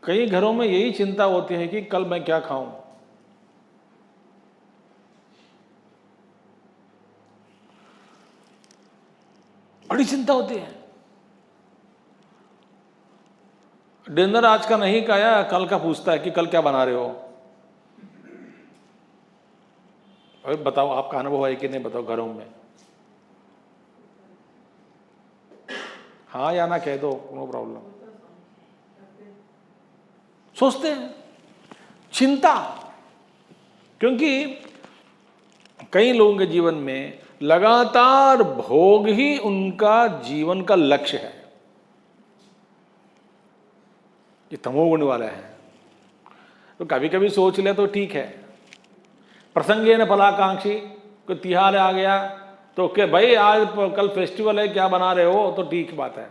कई घरों में यही चिंता होती है कि कल मैं क्या खाऊं। बड़ी चिंता होती है। डिनर आज का नहीं खाया, कल का पूछता है कि कल क्या बना रहे हो। अरे बताओ, आपका अनुभव है कि नहीं, बताओ घरों में। हाँ या ना कह दो, नो प्रॉब्लम। सोचते हैं, चिंता, क्योंकि कई लोगों के जीवन में लगातार भोग ही उनका जीवन का लक्ष्य है। ये तमोगुण वाला है। तो कभी कभी सोच ले तो ठीक है, प्रसंगे न फलाकांक्षी, कोई तिहार आ गया तो क्या भाई आज कल फेस्टिवल है, क्या बना रहे हो, तो ठीक बात है।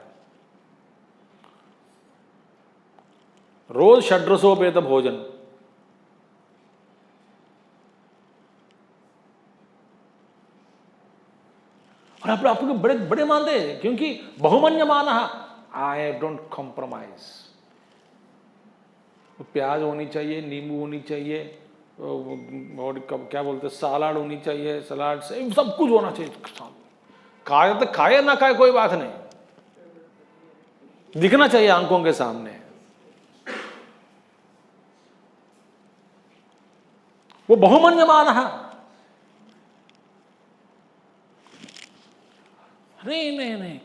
रोज षड्रसोपेत भोजन, और आपको बड़े बड़े मानते हैं, क्योंकि बहुमन्यमान, आई डोंट कॉम्प्रोमाइज। प्याज होनी चाहिए, नींबू होनी चाहिए, और क्या बोलते हैं सलाद होनी चाहिए, सलाद से सब कुछ होना चाहिए। खाए तो खाए, ना खाए कोई बात नहीं, दिखना चाहिए आंखों के सामने। वो बहुमन्यमान है। नहीं,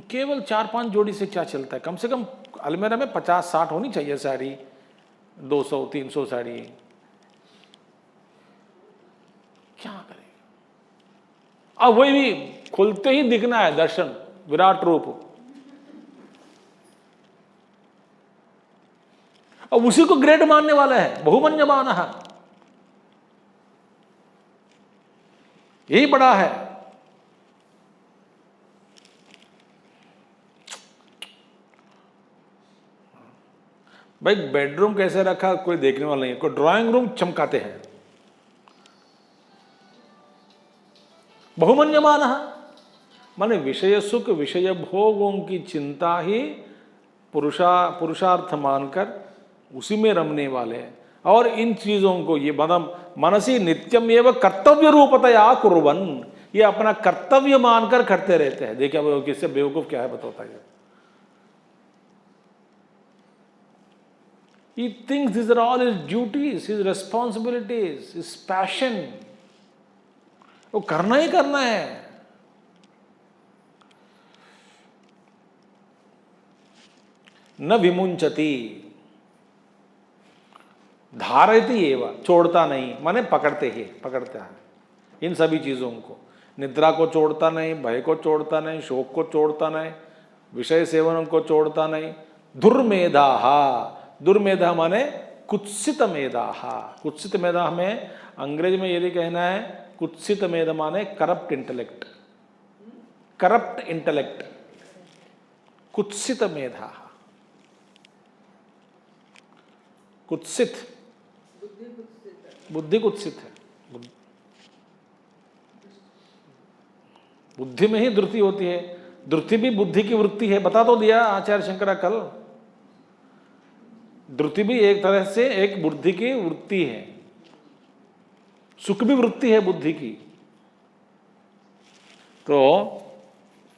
केवल 4-5 जोड़ी से क्या चलता है? कम से कम अलमेरा में 50-60 होनी चाहिए साड़ी, 200-300 साड़ी। अब वही भी खुलते ही दिखना है दर्शन, विराट रूप। अब उसी को ग्रेट मानने वाला है, बहुमन्यमान, यही बड़ा है। भाई बेडरूम कैसे रखा कोई देखने वाला नहीं है, कोई ड्राइंग रूम चमकाते हैं। बहुमन्यमान माने विषय सुख विषय भोगों की चिंता ही पुरुषार्थ मानकर उसी में रमने वाले हैं। और इन चीजों को ये मनसी नित्यम एवं कर्तव्य रूपतया कुर्वन्, ये अपना कर्तव्य मानकर करते रहते हैं। देखिए वो किससे बेवकूफ क्या है बताता है। He thinks these are all his duties, his responsibilities, his passion. वो करना ही करना है। न विमुंचति, धारयति एव, छोड़ता नहीं माने पकड़ते है इन सभी चीजों को। निद्रा को छोड़ता नहीं, भय को छोड़ता नहीं, शोक को छोड़ता नहीं, विषय सेवन को छोड़ता नहीं। दुर्मेधा, दुर्मेधा माने कुत्सित मेधा। कुत्सित मेधा हमें अंग्रेजी में यदि कहना है, कुत्सित मेधा माने करप्ट इंटेलेक्ट, करप्ट इंटेलेक्ट, कुत्सित मेधा। कुत्सित, बुद्धि कुत्सित है। बुद्धि में ही धृति होती है, धृति भी बुद्धि की वृत्ति है, बता तो दिया आचार्य शंकरा कल। धृति भी एक तरह से एक बुद्धि की वृत्ति है, सुख भी वृत्ति है बुद्धि की। तो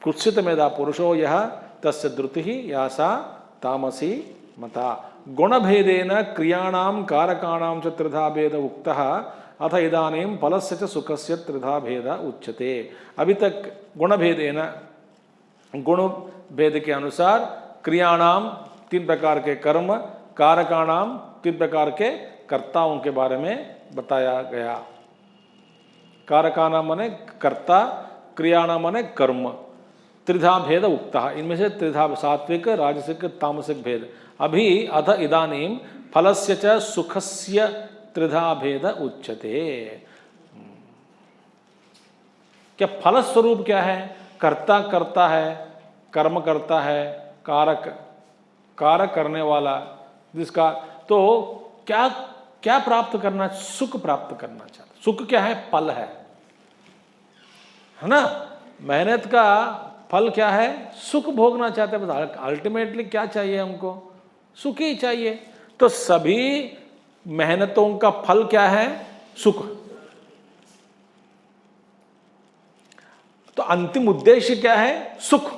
कुत्सित मेधा पुरुषो यह तस्य धृति ही यासा तामसी मता। गुणभेदेन क्रियाणां कारकाणां च त्रिधा भेद उक्तः अथ इदानीं फलस्य च सुखस्य त्रिधा भेद उच्यते। अभी तक गुणभेदेन, गुण भेद के अनुसार क्रियाणां तीन प्रकार के कर्म, कारकाणां तीन प्रकार के कर्ताओं के बारे में बताया गया। कारकाणां माने कर्ता, क्रियाणां माने कर्म। त्रिधा भेद उक्ता, इनमें से त्रिधा सात्विक राजसिक तामसिक भेद। अभी अथ इदानीं फलस्य च सुखस्य त्रिधा भेद उच्यते। क्या फल स्वरूप क्या है? कर्ता करता है, कर्म करता है, कारक कारक करने वाला जिसका, तो क्या क्या प्राप्त करना? सुख प्राप्त करना चाहता। सुख क्या है? फल है ना। मेहनत का फल क्या है? सुख भोगना चाहते हैं। बस अल्टीमेटली क्या चाहिए हमको? सुख ही चाहिए। तो सभी मेहनतों का फल क्या है? सुख। तो अंतिम उद्देश्य क्या है? सुख।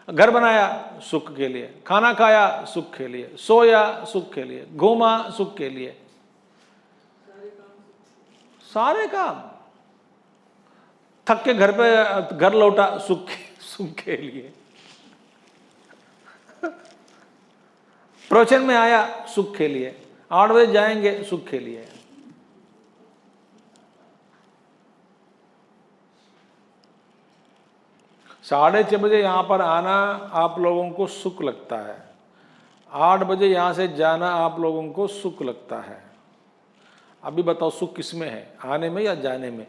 घर बनाया सुख के लिए, खाना खाया सुख के लिए, सोया सुख के लिए, घूमा सुख के लिए, सारे काम। थक के घर लौटा सुख के लिए। प्रवचन में आया सुख के लिए, 8 बजे जाएंगे सुख के लिए। साढ़े 6 बजे यहां पर आना आप लोगों को सुख लगता है, 8 बजे यहां से जाना आप लोगों को सुख लगता है। अभी बताओ सुख किस में है? आने में या जाने में?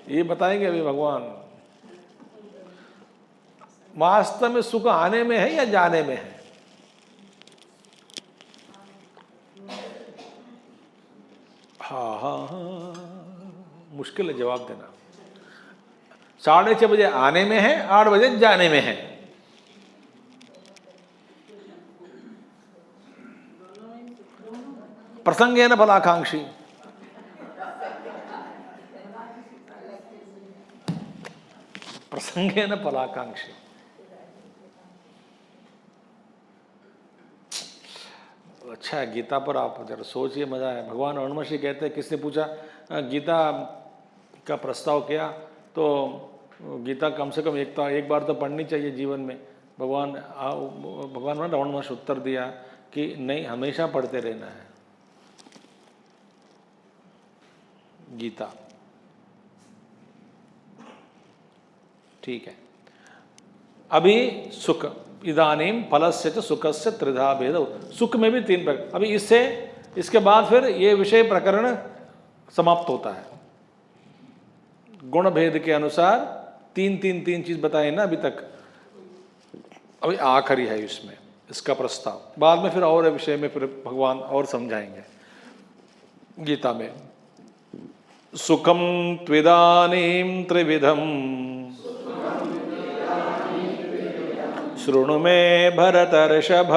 ये बताएंगे अभी भगवान। वास्तव में सुख आने में है या जाने में है? हाँ, मुश्किल है जवाब देना। 6:30 बजे आने में है, 8 बजे जाने में है। प्रसंगेन फलाकांक्षी, प्रसंगेन फलाकांक्षी। अच्छा है, गीता पर आप जरा सोचिए, मजा है। भगवान अरुणमशी कहते हैं, किसने पूछा गीता का प्रस्ताव किया तो गीता कम से कम एक बार तो पढ़नी चाहिए जीवन में। भगवान ने रावण उत्तर दिया कि नहीं, हमेशा पढ़ते रहना है गीता। ठीक है, अभी सुख, इदानीम फलस्य च सुखस्य त्रिधा भेद, सुख में भी 3 प्रकार। अभी इसके बाद फिर ये विषय प्रकरण समाप्त होता है। गुण भेद के अनुसार तीन चीज बताए ना अभी तक, अभी आखिरी है इसमें इसका प्रस्ताव। बाद में फिर और विषय में फिर भगवान और समझाएंगे गीता में। सुखम त्विदानीम त्रिविधम शृणु मे भरतर्षभ,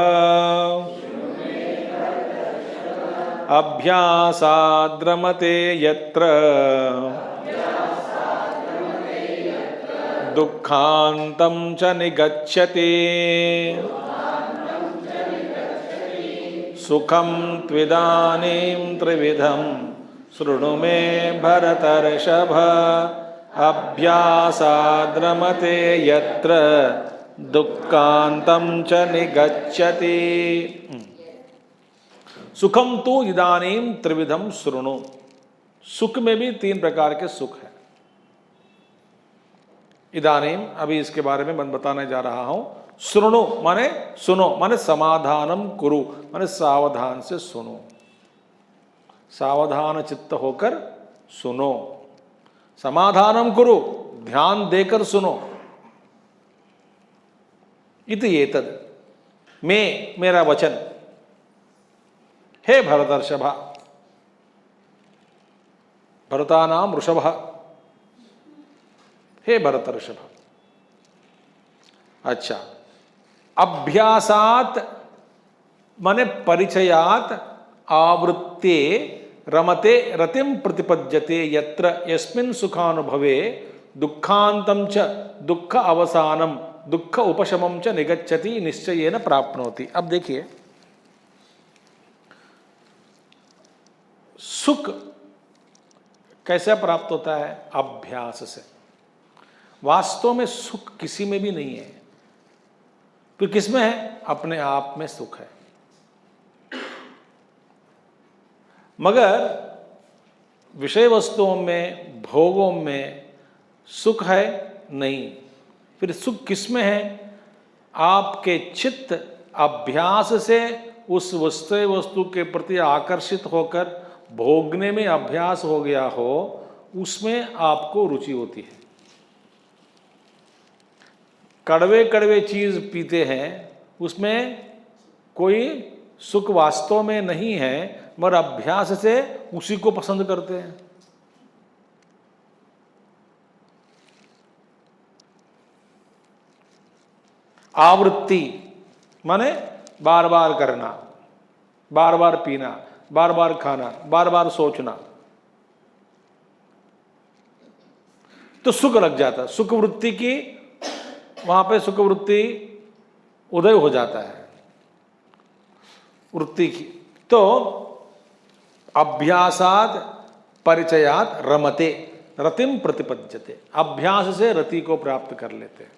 अभ्यासाद्रमते यत्र दुःखान्तं च निगच्छति। सुखं त्विदानीं त्रिविधं शृणु मे भरतर्षभ, अभ्यासाद्रमते यत्र दुःखान्तं च निगच्छति। सुखम तो इदानीम त्रिविधम शृणु, सुख में भी 3 प्रकार के सुख है। इदानीम, अभी इसके बारे में मैं बताने जा रहा हूं। शृणु माने सुनो, माने समाधानम कुरु, माने सावधान से सुनो, सावधान चित्त होकर सुनो। समाधानम कुरु, ध्यान देकर सुनो। इति एतद, मेरा वचन, हे भरतर्षभा, भरतानाम ऋषभ, हे भरतर्षभ। अच्छा, अभ्यासात माने परिचयात, आवृत्ते रमते रतिम प्रतिपद्यते यत्र यस्मिन् सुखानुभवे दुःखान्तं च दुःख अवसानम दुःख उपशमम च निगच्छति निश्चयेन प्राप्नोति। अब देखिए, सुख कैसे प्राप्त होता है? अभ्यास से। वास्तव में सुख किसी में भी नहीं है, फिर किसमें है? अपने आप में सुख है। मगर विषय वस्तुओं में, भोगों में सुख है नहीं। फिर सुख किसमें है? आपके चित्त अभ्यास से उस वस्तु के प्रति आकर्षित होकर भोगने में अभ्यास हो गया हो, उसमें आपको रुचि होती है। कड़वे कड़वे चीज पीते हैं, उसमें कोई सुख वास्तव में नहीं है, मगर अभ्यास से उसी को पसंद करते हैं। आवृत्ति माने बार बार करना, बार बार पीना, बार बार खाना, बार बार सोचना, तो सुख लग जाता है। सुख वृत्ति की, वहां पे सुख वृत्ति उदय हो जाता है वृत्ति की। तो अभ्यासाद परिचयात रमते रतिम प्रतिपद्यते, अभ्यास से रति को प्राप्त कर लेते हैं,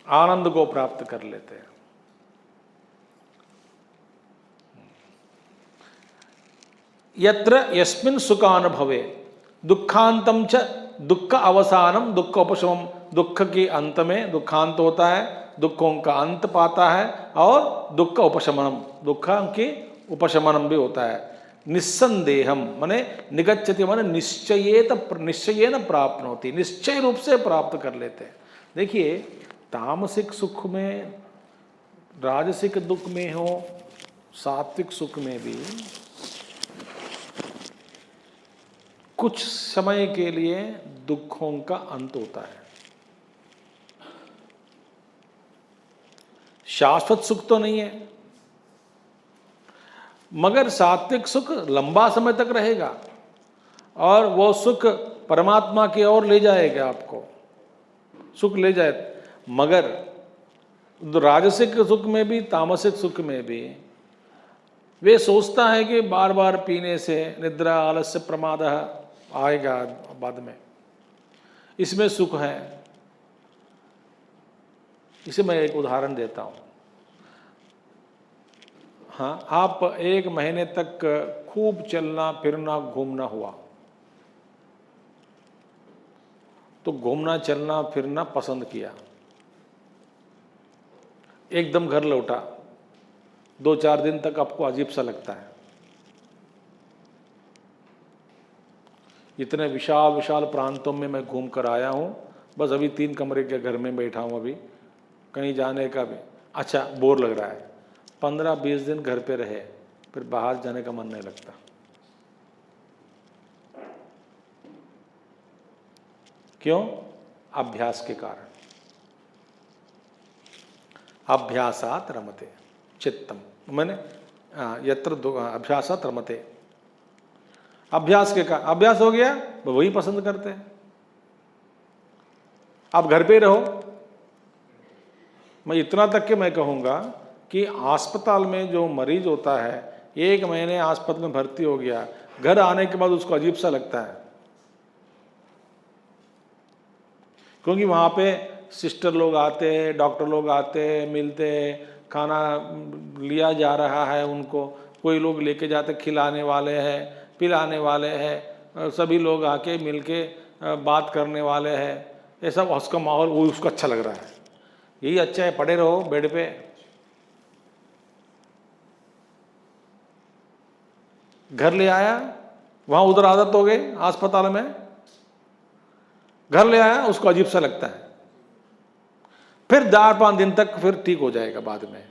आनंद को प्राप्त कर लेते हैं। यत्र यस्मिन् सुखानुभवे दुःखांतम च दुःख अवसानम दुःख उपशमम, दुःख के अंत में दुःखांत होता है, दुखों का अंत पाता है, और दुःख उपशमनम, दुःख के उपशमनम भी होता है। निस्संदेहम माने निगच्छति माने निश्चयेन प्राप्नोति, निश्चय रूप से प्राप्त कर लेते हैं। देखिए, तामसिक सुख में, राजसिक दुख में हो, सात्विक सुख में भी कुछ समय के लिए दुखों का अंत होता है। शाश्वत सुख तो नहीं है, मगर सात्विक सुख लंबा समय तक रहेगा और वो सुख परमात्मा की ओर ले जाएगा, आपको सुख ले जाए। मगर राजसिक सुख में भी, तामसिक सुख में भी वे सोचता है कि बार बार पीने से निद्रा, आलस्य, प्रमाद आएगा बाद में, इसमें सुख है। इसे मैं एक उदाहरण देता हूँ। हाँ, आप 1 महीने तक खूब चलना फिरना घूमना हुआ, तो घूमना चलना फिरना पसंद किया, एकदम घर लौटा, 2-4 दिन तक आपको अजीब सा लगता है। इतने विशाल विशाल प्रांतों में मैं घूम कर आया हूँ, बस अभी 3 कमरे के घर में बैठा हूँ, अभी कहीं जाने का भी अच्छा बोर लग रहा है। 15-20 दिन घर पे रहे, फिर बाहर जाने का मन नहीं लगता। क्यों? अभ्यास के कारण। अभ्यासात रमते चित्तम, मैंने यत्र अभ्यासात रमते, अभ्यास के कारण अभ्यास हो गया, वही पसंद करते हैं। आप घर पे रहो। मैं इतना तक के मैं कहूँगा कि अस्पताल में जो मरीज होता है, 1 महीने अस्पताल में भर्ती हो गया, घर आने के बाद उसको अजीब सा लगता है, क्योंकि वहाँ पे सिस्टर लोग आते हैं, डॉक्टर लोग आते हैं, मिलते हैं, खाना लिया जा रहा है उनको, कोई लोग लेके जाते, खिलाने वाले हैं, पिलाने वाले हैं, सभी लोग आके मिलके बात करने वाले हैं, ये सब उसका माहौल वो उसको अच्छा लग रहा है। यही अच्छा है, पड़े रहो बेड पे। घर ले आया, वहाँ उधर आदत हो गई अस्पताल में, घर ले आया, उसको अजीब सा लगता है, फिर 4-5 दिन तक फिर ठीक हो जाएगा बाद में।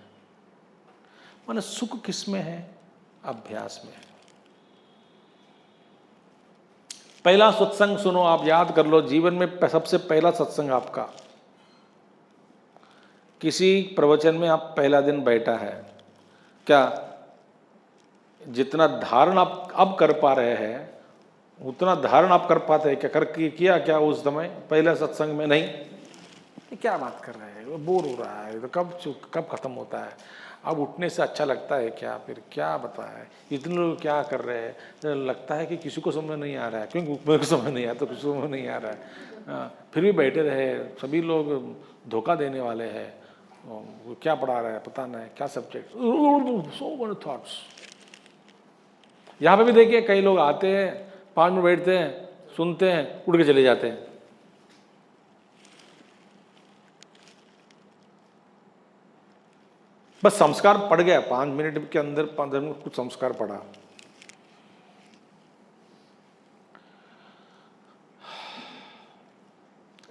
माने सुख किस में है? अभ्यास में। पहला सत्संग सुनो, आप याद कर लो, जीवन में सबसे पहला सत्संग आपका, किसी प्रवचन में आप पहला दिन बैठा है, क्या जितना धारण आप अब कर पा रहे हैं उतना धारण आप कर पाते हैं क्या? किया क्या उस समय पहले सत्संग में? नहीं। क्या बात कर रहे हैं, वो बोर हो रहा है, तो कब खत्म होता है? अब उठने से अच्छा लगता है क्या? फिर क्या बताए, इतने लोग क्या कर रहे हैं, लगता है कि किसी को समझ नहीं आ रहा है, क्योंकि मेरे को समझ नहीं आता, किसी को समझ नहीं आ रहा है। फिर भी बैठे रहे, सभी लोग धोखा देने वाले हैं, वो क्या पढ़ा रहा है पता नहीं, क्या सब्जेक्ट, सो मेनी थॉट्स। यहाँ पे भी देखिए, कई लोग आते हैं, 5 मिनट बैठते हैं, सुनते हैं, उड़ के चले जाते हैं। बस संस्कार पड़ गया, 5 मिनट के अंदर 5 मिनट कुछ संस्कार पड़ा।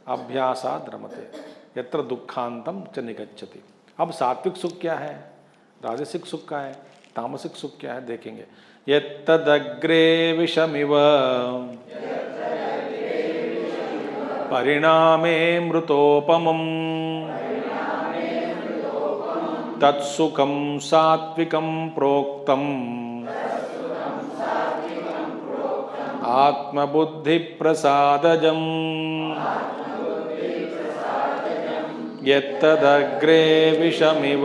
अभ्यासाद रमते यत्र दुखांतम च निगच्छति। अब सात्विक सुख क्या है, राजसिक सुख क्या है, तामसिक सुख क्या है, देखेंगे। यत्तदग्रे विषमिव परिणामे मृतोपमम् तत्सुखं सात्विकं प्रोक्तम् आत्मबुद्धि प्रसादजम् यत्तदग्रे विषमिव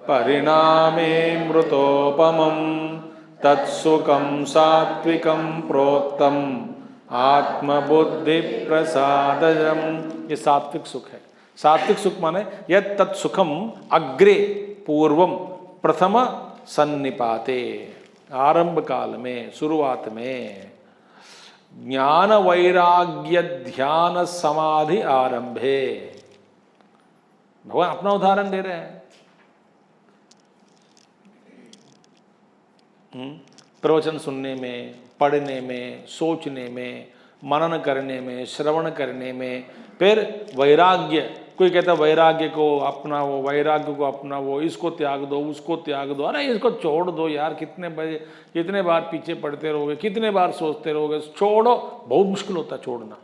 परिणामे मृतोपमम् तत्सुखं सात्विकं प्रोक्तम् आत्मबुद्धि प्रसादजम्। ये सात्विक सुख है। सात्विक सुख माने यत् तत्सुखम अग्रे पूर्वम प्रथम सन्निपाते, आरंभ काल में, शुरुआत में, ज्ञान वैराग्य ध्यान समाधि आरंभे। भगवान अपना उदाहरण दे रहे हैं। प्रवचन सुनने में, पढ़ने में, सोचने में, मनन करने में, श्रवण करने में, फिर वैराग्य। कोई कहता है वैराग्य को अपनाओ, वैराग्य को अपनाओ, इसको त्याग दो, उसको त्याग दो, अरे इसको छोड़ दो यार, कितने बार पीछे पड़ते रहोगे, कितने बार सोचते रहोगे, छोड़ो। बहुत मुश्किल होता है छोड़ना।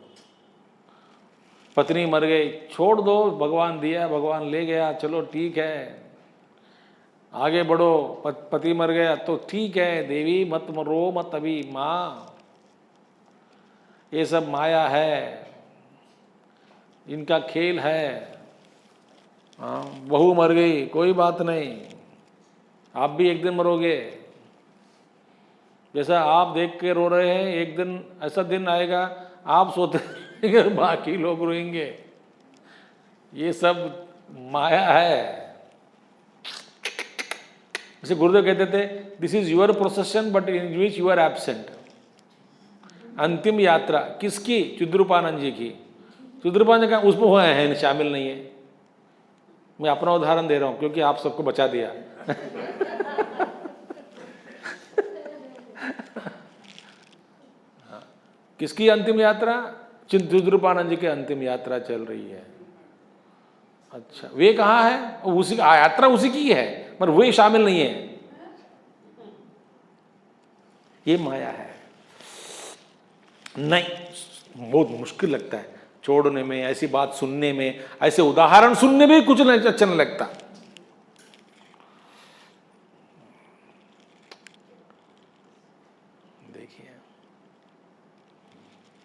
पत्नी मर गई, छोड़ दो, भगवान दिया, भगवान ले गया, चलो ठीक है, आगे बढ़ो। पति मर गया तो ठीक है, देवी मत रो मत अभी, माँ ये सब माया है, इनका खेल है। बहू मर गई, कोई बात नहीं, आप भी एक दिन मरोगे। जैसा आप देख के रो रहे हैं, एक दिन ऐसा दिन आएगा, आप सोते बाकी लोग रोएंगे। ये सब माया है। जैसे गुरुदेव कहते थे, this is your procession but in which you are absent. अंतिम यात्रा किसकी? चिद्रूपानंद जी की। चिद्रूपानंद जी का उसमें हुआ है, शामिल नहीं है। मैं अपना उदाहरण दे रहा हूं क्योंकि आप सबको बचा दिया। किसकी अंतिम यात्रा? चिद्रूपानंद जी की अंतिम यात्रा चल रही है। अच्छा, वे कहाँ है? उसी यात्रा उसी की है, पर वे शामिल नहीं है। ये माया है। नहीं, बहुत मुश्किल लगता है छोड़ने में, ऐसी बात सुनने में, ऐसे उदाहरण सुनने में कुछ नहीं अच्छा नहीं लगता। देखिए,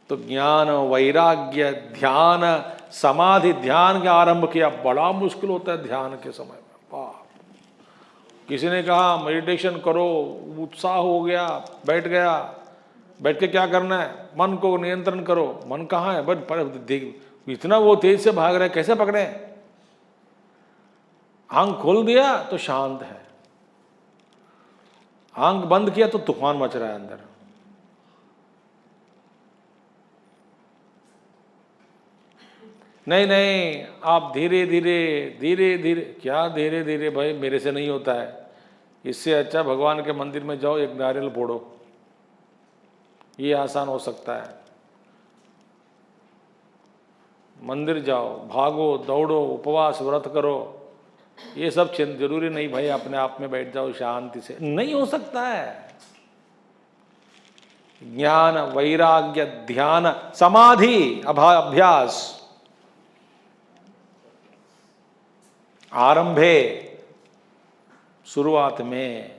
तो ज्ञान, वैराग्य, ध्यान, समाधि, ध्यान के आरंभ किया, बड़ा मुश्किल होता है ध्यान के समय में। वाह, किसी ने कहा मेडिटेशन करो, उत्साह हो गया, बैठ गया, बैठ के क्या करना है? मन को नियंत्रण करो। मन कहाँ है? बस देख, इतना वो तेज से भाग रहा है, कैसे पकड़े? आंख खोल दिया तो शांत है, आंख बंद किया तो तूफान मच रहा है अंदर। नहीं नहीं, आप धीरे धीरे धीरे धीरे। क्या धीरे धीरे भाई? मेरे से नहीं होता है। इससे अच्छा भगवान के मंदिर में जाओ, एक नारियल फोड़ो, ये आसान हो सकता है। मंदिर जाओ, भागो, दौड़ो, उपवास व्रत करो, ये सब जरूरी नहीं भाई अपने आप में बैठ जाओ शांति से, नहीं हो सकता है। ज्ञान, वैराग्य, ध्यान, समाधि, अभ्यास, आरंभे, शुरुआत में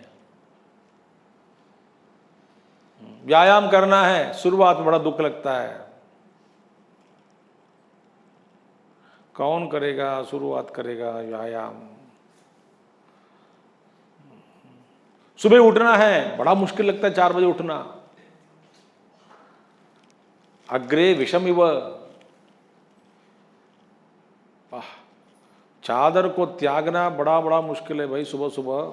व्यायाम करना है, शुरुआत में बड़ा दुख लगता है। कौन करेगा? शुरुआत करेगा व्यायाम। सुबह उठना है, बड़ा मुश्किल लगता है 4 बजे उठना। अग्रे विषमिव, चादर को त्यागना बड़ा बड़ा मुश्किल है भाई सुबह सुबह।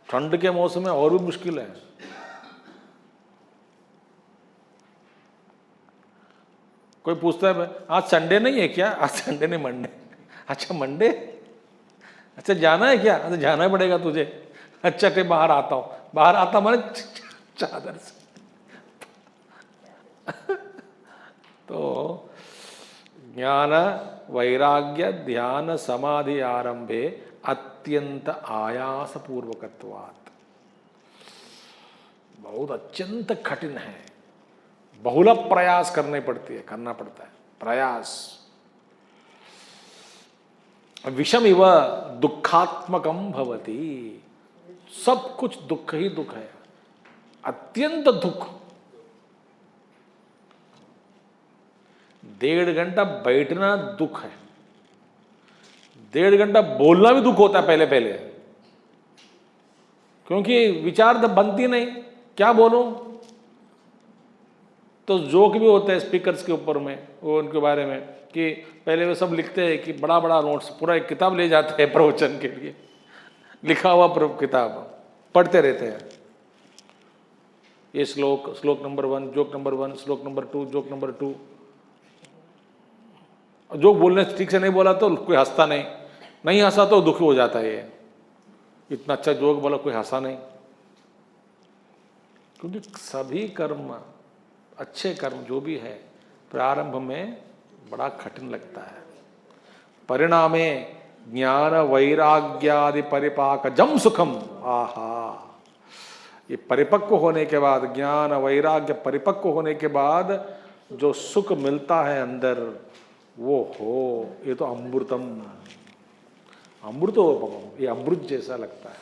ठंड के मौसम में और भी मुश्किल है। कोई पूछता है आज संडे नहीं है क्या? आज संडे नहीं, मंडे। अच्छा मंडे, अच्छा जाना है क्या? अच्छा जाना पड़ेगा तुझे। अच्छा के बाहर आता हूं, बाहर आता माने चादर से। तो ज्ञान, वैराग्य, ध्यान, समाधि आरंभे अत्यंत आयास पूर्वकत्वात्, बहुत अत्यंत कठिन है, बहुल प्रयास करना पड़ता है, प्रयास। विषम इव दुखात्मकम भवति, सब कुछ दुख ही दुख है, अत्यंत दुख। 1.5 घंटा बैठना दुख है, 1.5 घंटा बोलना भी दुख होता है पहले पहले, क्योंकि विचार तो बनती नहीं, क्या बोलूं। तो जोक भी होता है स्पीकर्स के ऊपर में, वो उनके बारे में कि पहले वे सब लिखते हैं कि बड़ा बड़ा नोट्स, पूरा एक किताब ले जाते हैं प्रवचन के लिए, लिखा हुआ किताब पढ़ते रहते हैं। ये श्लोक नंबर 1, जोक नंबर 1, श्लोक नंबर 2, जोक नंबर 2। जोक बोलने ठीक से नहीं बोला तो कोई हंसता नहीं हंसा तो दुखी हो जाता है। ये इतना अच्छा जोक बोला, कोई हंसा नहीं, क्योंकि सभी कर्म, अच्छे कर्म जो भी है, प्रारंभ में बड़ा कठिन लगता है। परिणामे ज्ञान वैराग्यादि परिपाक जम सुखम, आहा, ये परिपक्व होने के बाद, ज्ञान वैराग्य परिपक्व होने के बाद जो सुख मिलता है अंदर, वो हो, ये तो अमृतम, अमृत हो भगवान, ये अमृत जैसा लगता है।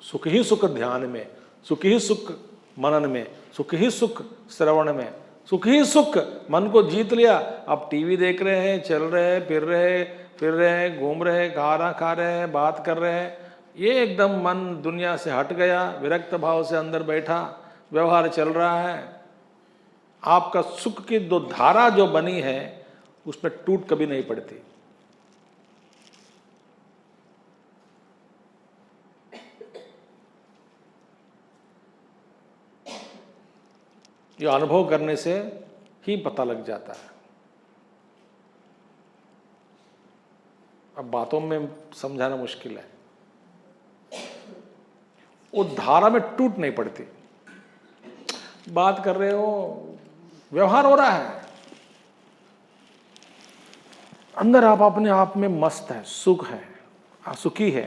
सुख ही सुख ध्यान में, सुख ही सुख मनन में, सुख ही सुख श्रवण में, सुख ही सुख मन को जीत लिया। अब टीवी देख रहे हैं, चल रहे हैं, फिर रहे हैं, घूम रहे हैं, खाना खा रहे हैं, बात कर रहे हैं, ये एकदम मन दुनिया से हट गया, विरक्त भाव से अंदर बैठा, व्यवहार चल रहा है, आपका सुख की जो धारा जो बनी है उसमें टूट कभी नहीं पड़ती। ये अनुभव करने से ही पता लग जाता है। अब बातों में समझाना मुश्किल है। वो धारा में टूट नहीं पड़ती। बात कर रहे हो, व्यवहार हो रहा है, अंदर आप अपने आप में मस्त है, सुख है, सुखी है।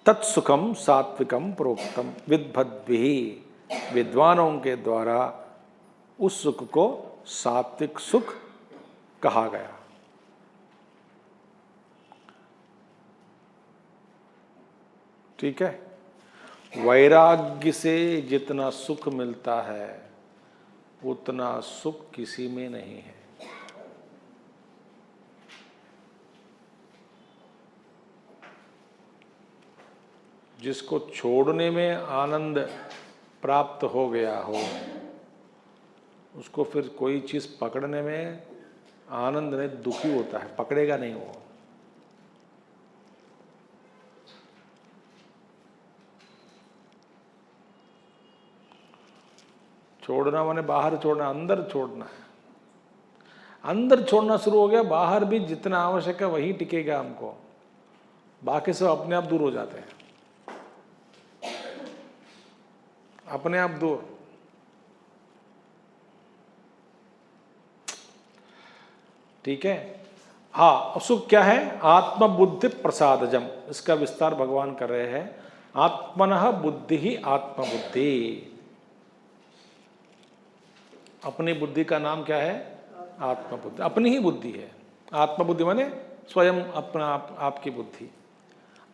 तत्सुखम सात्विकम प्रोक्तम विद्भद्भिः, विद्वानों के द्वारा उस सुख को सात्विक सुख कहा गया। ठीक है। वैराग्य से जितना सुख मिलता है उतना सुख किसी में नहीं है। जिसको छोड़ने में आनंद प्राप्त हो गया हो उसको फिर कोई चीज पकड़ने में आनंद नहीं, दुखी होता है, पकड़ेगा नहीं वो। छोड़ना माने बाहर छोड़ना, अंदर छोड़ना है। अंदर छोड़ना शुरू हो गया, बाहर भी जितना आवश्यक है वही टिकेगा हमको, बाकी सब अपने आप दूर हो जाते हैं, अपने आप दूर। ठीक है। हाँ, सुख क्या है? आत्मबुद्धि प्रसादजम, इसका विस्तार भगवान कर रहे हैं। आत्मनः बुद्धि ही आत्मबुद्धि। अपनी बुद्धि का नाम क्या है? आत्मबुद्धि। अपनी ही बुद्धि है। आत्मबुद्धि माने स्वयं अपना आपकी बुद्धि,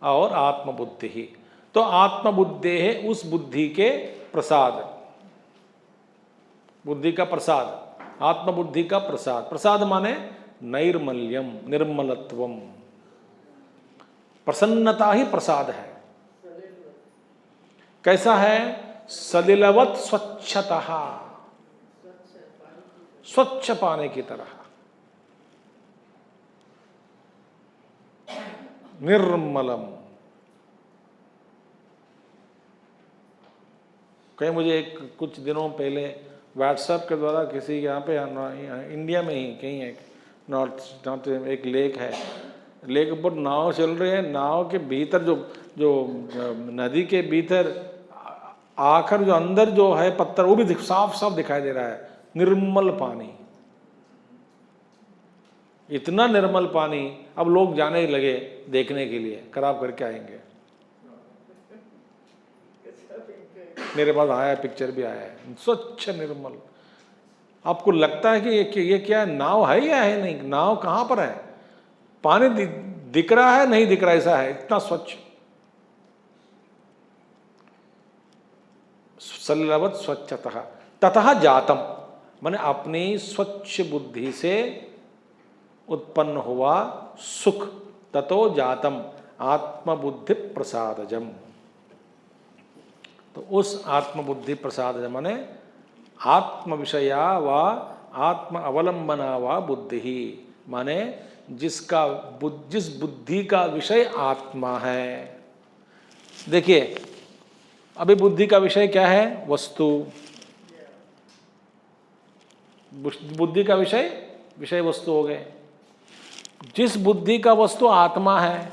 और आत्मबुद्धि ही। तो आत्मबुद्धि है उस बुद्धि के प्रसाद, बुद्धि का प्रसाद, आत्मबुद्धि का प्रसाद। प्रसाद माने नैर्मल्यम, निर्मलत्वम। प्रसन्नता ही प्रसाद है। कैसा है? सलिलवत स्वच्छतः, स्वच्छ पानी की तरह, निर्मलम। कहीं मुझे कुछ दिनों पहले व्हाट्सएप के द्वारा किसी यहाँ पे इंडिया में ही कहीं एक नॉर्थ एक लेक है, लेक पर नाव चल रही है, नाव के भीतर जो नदी के भीतर आखिर जो अंदर जो है पत्थर वो भी साफ साफ दिखाई दे रहा है। निर्मल पानी, इतना निर्मल पानी। अब लोग जाने लगे देखने के लिए, खराब करके आएंगे। मेरे पास आया है, पिक्चर भी आया है, स्वच्छ निर्मल। आपको लगता है कि ये क्या नाव है या है नहीं? नाव कहाँ पर है? पानी दिख रहा है नहीं दिख रहा, ऐसा है, इतना स्वच्छ। सलिलवत स्वच्छतः ततः जातम, माने अपनी स्वच्छ बुद्धि से उत्पन्न हुआ सुख। ततो जातम आत्मबुद्धि प्रसादजम। तो उस आत्मबुद्धि प्रसादजम माने आत्म विषया व आत्म अवलंबना व बुद्धि ही, माने जिस बुद्धि का विषय आत्मा है। देखिए अभी बुद्धि का विषय क्या है? वस्तु। बुद्धि का विषय वस्तु हो गए। जिस बुद्धि का वस्तु आत्मा है,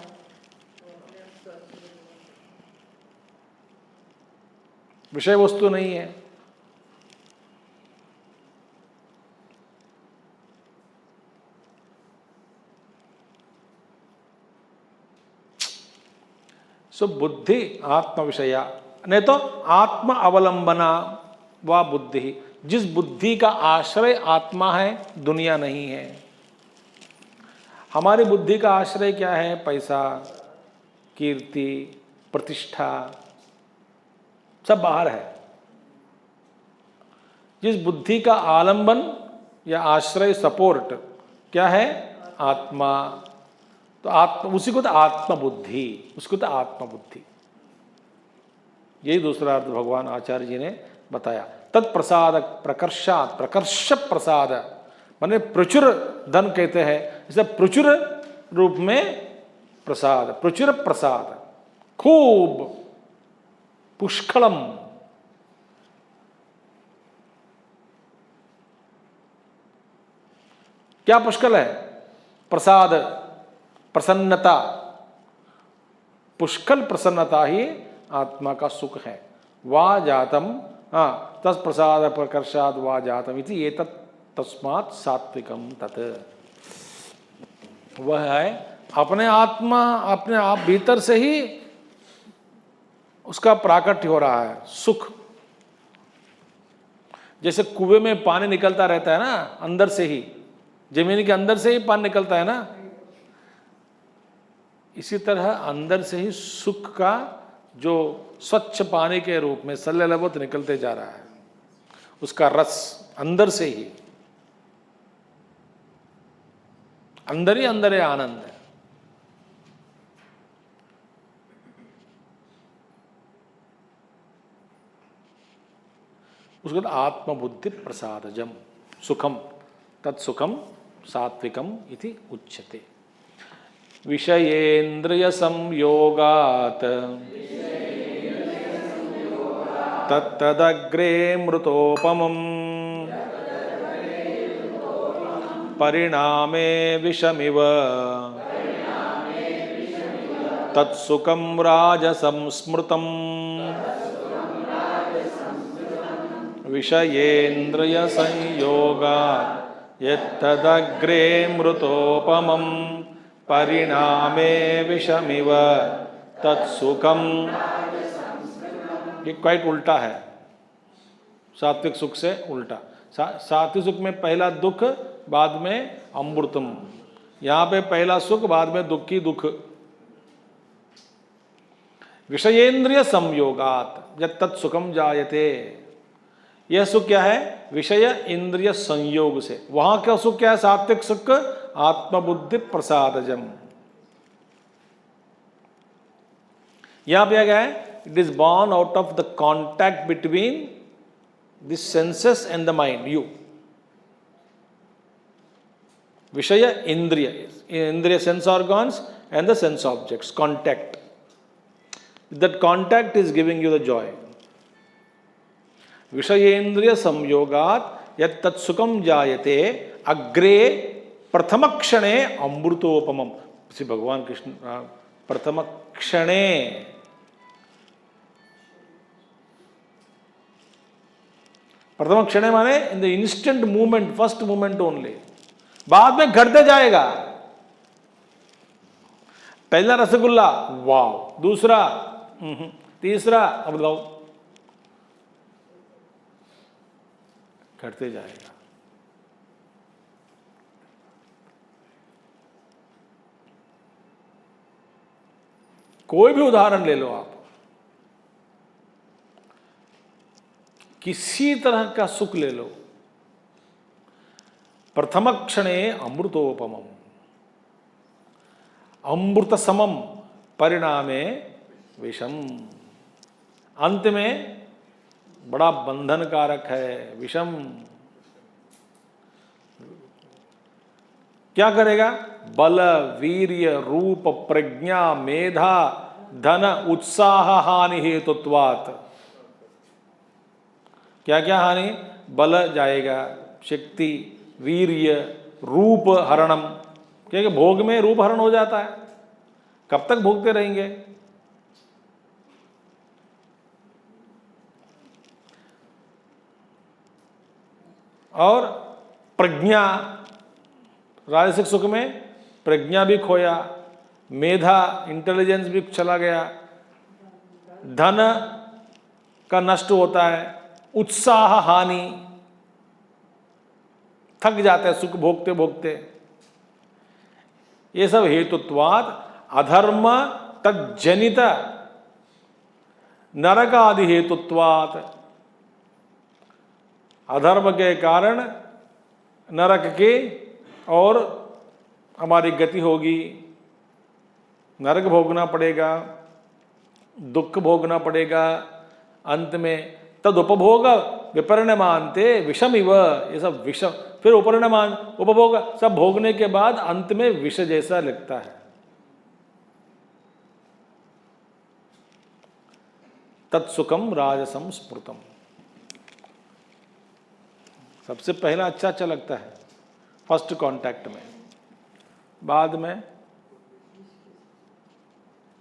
विषय वस्तु नहीं है, सो बुद्धि आत्म विषया, नहीं तो आत्म अवलंबना व बुद्धि। जिस बुद्धि का आश्रय आत्मा है, दुनिया नहीं है। हमारी बुद्धि का आश्रय क्या है? पैसा, कीर्ति, प्रतिष्ठा, सब बाहर है। जिस बुद्धि का आलंबन या आश्रय, सपोर्ट क्या है? आत्मा। तो उसी को तो आत्मबुद्धि, उसको तो आत्मबुद्धि। यही दूसरा अर्थ भगवान आचार्य जी ने बताया। तत्प्रसाद प्रकर्षात, प्रकर्ष प्रसाद माने प्रचुर धन कहते हैं, इसे प्रचुर रूप में प्रसाद, प्रचुर प्रसाद, खूब, पुष्कलम। क्या पुष्कल है? प्रसाद, प्रसन्नता। पुष्कल प्रसन्नता ही आत्मा का सुख है। वा जातम, हाँ, तत्प्रसाद प्रकर्षाद वा जातम इति एतत् तस्मात् सात्विकम तत्। वह है अपने आत्मा, अपने आप भीतर से ही उसका प्राकट्य हो रहा है सुख। जैसे कुएं में पानी निकलता रहता है ना, अंदर से ही, जमीन के अंदर से ही पानी निकलता है ना, इसी तरह अंदर से ही सुख का जो स्वच्छ पानी के रूप में सल्लल्लवत निकलते जा रहा है, उसका रस अंदर से ही, अंदर है आनंद है। उसके बाद आत्मबुद्धि प्रसादजम सुखम तत्सुखम सात्विकम इति उच्यते। विषयेन्द्रिय संयोगात् तत्तदग्रे मृतोपमम् परिणामे विषमिव तत्सुखं राजसं स्मृतम्। विषयेन्द्रिय संयोगात् यत्तदग्रे मृतोपमं परिणामे विषमिव तत्सुखम। ये क्वाइट उल्टा है, सात्विक सुख से उल्टा। सात्विक सुख में पहला दुख, बाद में अमृतम। यहाँ पे पहला सुख, बाद में दुखी दुख। विषयेन्द्रिय संयोगात यत् तत्सुखम जायते, यह सुख क्या है? विषय इंद्रिय संयोग से। वहां क्या सुख क्या है? सात्विक सुख आत्मबुद्धि प्रसादजम। यहां पे क्या है? It is born out of the contact between the senses and the mind, you. विषय इंद्रिय, इंद्रिय sense organs and the sense objects, contact. That contact is giving you the joy. विषयेन्द्रिय संयोगात यत् तत्सुखम जायते अग्रे प्रथम क्षणे अमृतोपमम। श्री भगवान कृष्ण प्रथम क्षणे, प्रथम क्षणे माने in the instant movement, first movement only. बाद में घटते जाएगा। पहला रसगुल्ला, वाव, दूसरा, तीसरा, अब बताओ, घटते जाएगा। कोई भी उदाहरण ले लो आप, किसी तरह का सुख ले लो, प्रथम क्षणे अमृतोपमम, अमृत समम परिणामे विषम। अंत में बड़ा बंधन कारक है विषम। क्या करेगा? बल, वीर्य, रूप, प्रज्ञा, मेधा, धन, उत्साह हानि हेतुत्वात्। क्या क्या हानि? बल जाएगा, शक्ति, वीर्य, रूप हरणम, क्योंकि भोग में रूप हरण हो जाता है। कब तक भोगते रहेंगे? और प्रज्ञा, राजसिक सुख में प्रज्ञा भी खोया, मेधा, इंटेलिजेंस भी चला गया, धन का नष्ट होता है, उत्साह हानि, थक जाते हैं सुख भोगते भोगते। ये सब हेतुत्वाद अधर्म तज्जनित नरक आदि हेतुत्वाद। अधर्म के कारण नरक की और हमारी गति होगी, नरक भोगना पड़ेगा, दुख भोगना पड़ेगा, अंत में तद उपभोग विपरिणमान्ते विषम इव, ये सब विषम, फिर उपरिणमान उपभोग सब भोगने के बाद अंत में विष जैसा लगता है। तत्सुखम राजसम स्मृतम, सबसे पहला अच्छा लगता है फर्स्ट कांटेक्ट में, बाद में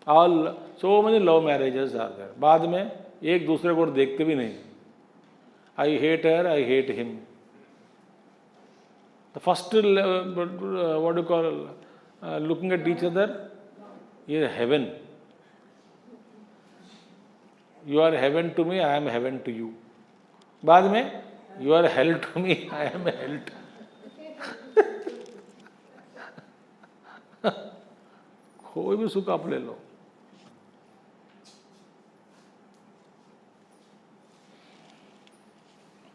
all so many love marriages are there, बाद में एक दूसरे को देखते भी नहीं, I hate her, I hate him. The first what do call looking at each other, ये heaven, you are heaven to me, I am heaven to you. बाद में you are hell to me, I am hell to, कोई भी सुख आप ले लो।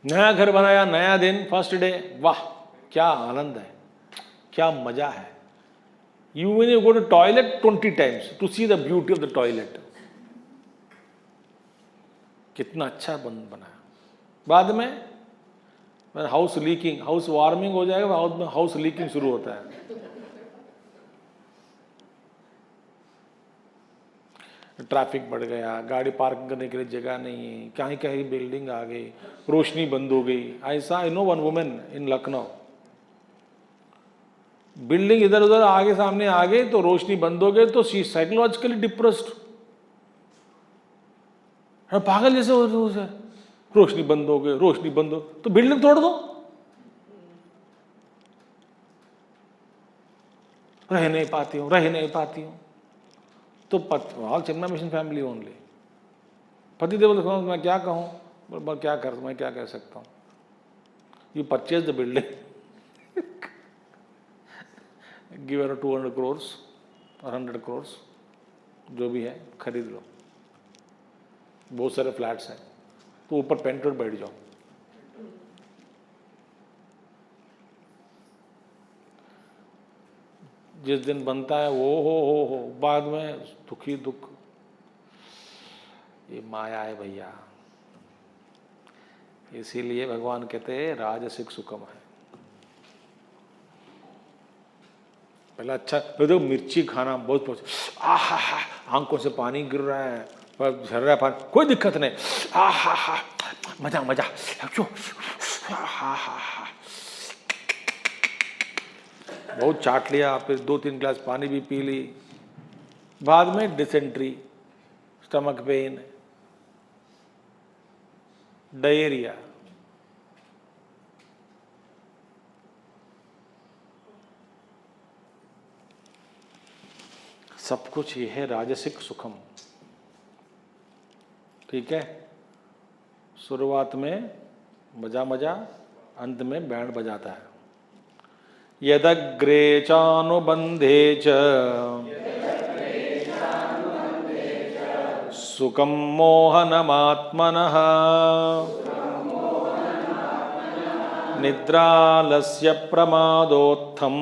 नया घर बनाया, नया दिन, फर्स्ट डे, वाह क्या आनंद है, क्या मजा है। You will go to toilet 20 times to see the beauty of the toilet, कितना अच्छा बना। बाद में हाउस लीकिंग, हाउस वार्मिंग हो जाएगा, हाउस लीकिंग शुरू होता है। ट्रैफिक बढ़ गया, गाड़ी पार्किंग करने के लिए जगह नहीं है, कहीं कहीं बिल्डिंग आ गई, रोशनी बंद हो गई। ऐसा I know one women in Lucknow, building इधर उधर आगे सामने आ गई तो रोशनी बंद हो गई तो शी साइकोलॉजिकली डिप्रेस्ड, पागल जैसे हो रहे, रोशनी बंद हो गई, रोशनी बंद हो तो बिल्डिंग तोड़ दो, रह नहीं पाती हूँ। तो ऑल चिन्मय मिशन फैमिली ओनली, पतिदेव देखो मैं क्या कहूँ, मैं क्या कह सकता हूँ। You purchase the building, give her 200 crores और 100 crores, जो भी है खरीद लो, बहुत सारे फ्लैट्स हैं, तो ऊपर पेंट पर बैठ जाओ। जिस दिन बनता है वो हो, बाद में दुखी दुख, ये माया है भैया। इसीलिए भगवान कहते हैं राजसिक सुखम है। पहला अच्छा देखो, मिर्ची खाना बहुत आहा हा, आंखों से पानी गिर रहा है, पर झर रहा है पानी, कोई दिक्कत नहीं, आहा हा, मजा क्यों, हा हा हा, बहुत चाट लिया, फिर 2-3 गिलास पानी भी पी ली, बाद में डिसेंट्री, स्टमक पेन, डायरिया। सब कुछ ये है राजसिक सुखम। ठीक है, शुरुआत में मजा, अंत में बैंड बजाता है। यदग्रे चानुबंधे च सुखम मोहनमात्मनः निद्रालस्य प्रमादोत्थम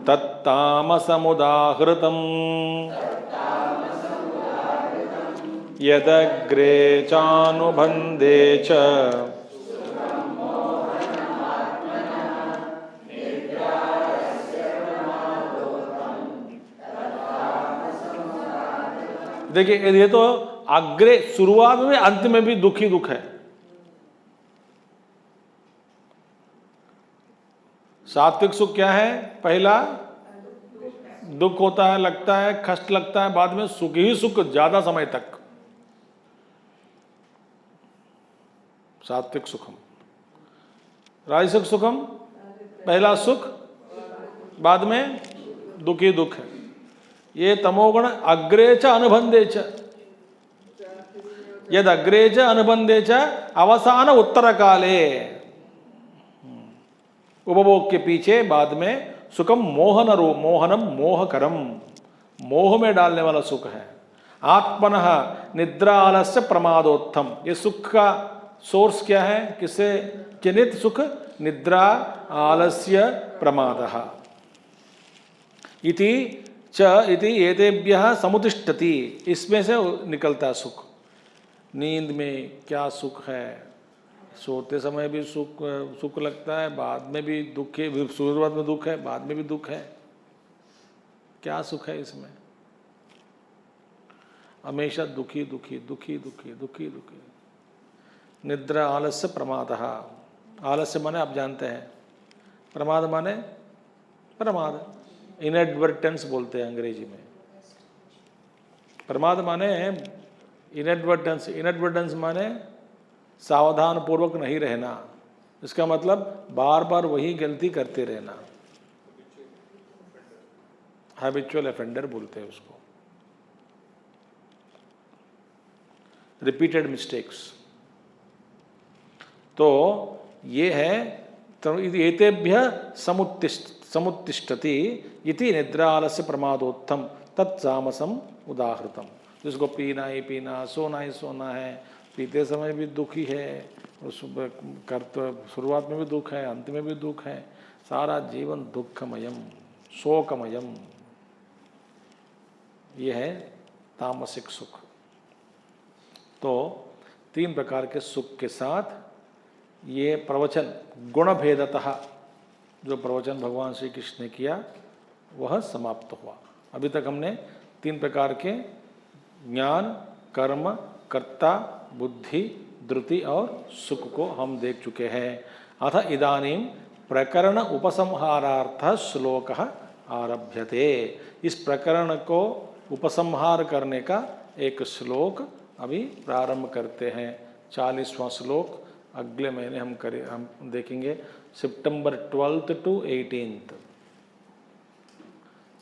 तत्तामसमुदाहृतम् यदग्रे चानुबंधे च देखिए, ये तो अग्रे शुरुआत में, अंत में भी दुख ही दुख है। सात्विक सुख क्या है? पहला दुख होता है, लगता है, कष्ट लगता है, बाद में सुख ही सुख ज्यादा समय तक। सात्विक सुखम। राजसिक सुखम, पहला सुख, बाद में दुख ही दुख है। ये तमोगुण अग्रे च अनुबंधे च, यद अग्रे च अनुबंधे च अवसान उत्तर काले, उपभोग के पीछे बाद में सुखम मोहनम मोहकरम, मोह में डालने वाला सुख है। आत्मनः निद्रा आलस्य प्रमादोत्थम, ये सुख का सोर्स क्या है? किससे जनित सुख? निद्रा आलस्य प्रमादः इति च इति एतेभ्यः समुतिष्ठति, इसमें से निकलता है सुख। नींद में क्या सुख है, सोते समय भी सुख लगता है, बाद में भी दुख है, शुरुआत में दुख है, बाद में भी दुख है। क्या सुख है इसमें? हमेशा दुखी दुखी दुखी दुखी दुखी दुखी। निद्रा आलस्य प्रमादः। आलस्य माने आप जानते हैं, प्रमाद माने प्रमाद, इनएडवर्टेंस बोलते हैं अंग्रेजी में। प्रमाद माने इनएडवर्टेंस, इनएडवर्टेंस माने सावधान पूर्वक नहीं रहना। इसका मतलब बार बार वही गलती करते रहना, हैबिचुअल ऑफेंडर बोलते हैं उसको, रिपीटेड मिस्टेक्स। तो ये है, तो एतेभ्य समुत्तिष्ठति इति निद्रा आलस्य प्रमादोत्थम तत्सामसम उदाहृतम। जिसको पीना ही पीना, सोना ही सोना है, पीते समय भी दुखी है, उस शुरुआत में भी दुख है, अंत में भी दुख है, सारा जीवन दुखमयम शोकमयम, ये है तामसिक सुख। तो 3 प्रकार के सुख के साथ ये प्रवचन गुणभेदतः जो प्रवचन भगवान श्री कृष्ण ने किया वह समाप्त हुआ। अभी तक हमने 3 प्रकार के ज्ञान, कर्म, कर्ता, बुद्धि, धृति और सुख को हम देख चुके हैं। अथ इदानीं प्रकरण उपसंहारार्थ श्लोक आरभ्यते। इस प्रकरण को उपसंहार करने का एक श्लोक अभी प्रारंभ करते हैं। 40वां श्लोक अगले महीने हम देखेंगे, सितंबर 12 to 18।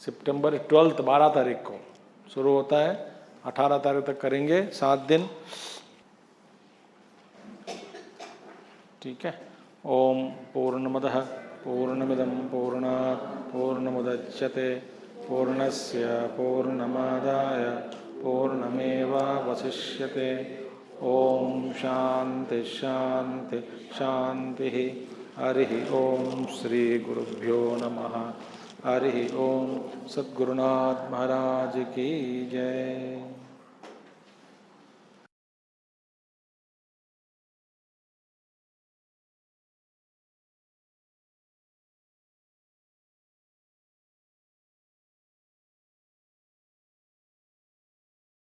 सितंबर 12 12 तारीख को शुरू होता है, 18 तारीख तक करेंगे, 7 दिन। ठीक है। ओम पूर्णमदः पूर्णमिदं पूर्णात् पूर्णमुदच्यते पूर्णस्य पूर्णमादाय पूर्णमेवावशिष्यते। ओम शांति शांति शांति। हरि ओम श्री गुरुभ्यो नमः। हरि ओम। सद्गुरुनाथ महाराज की जय।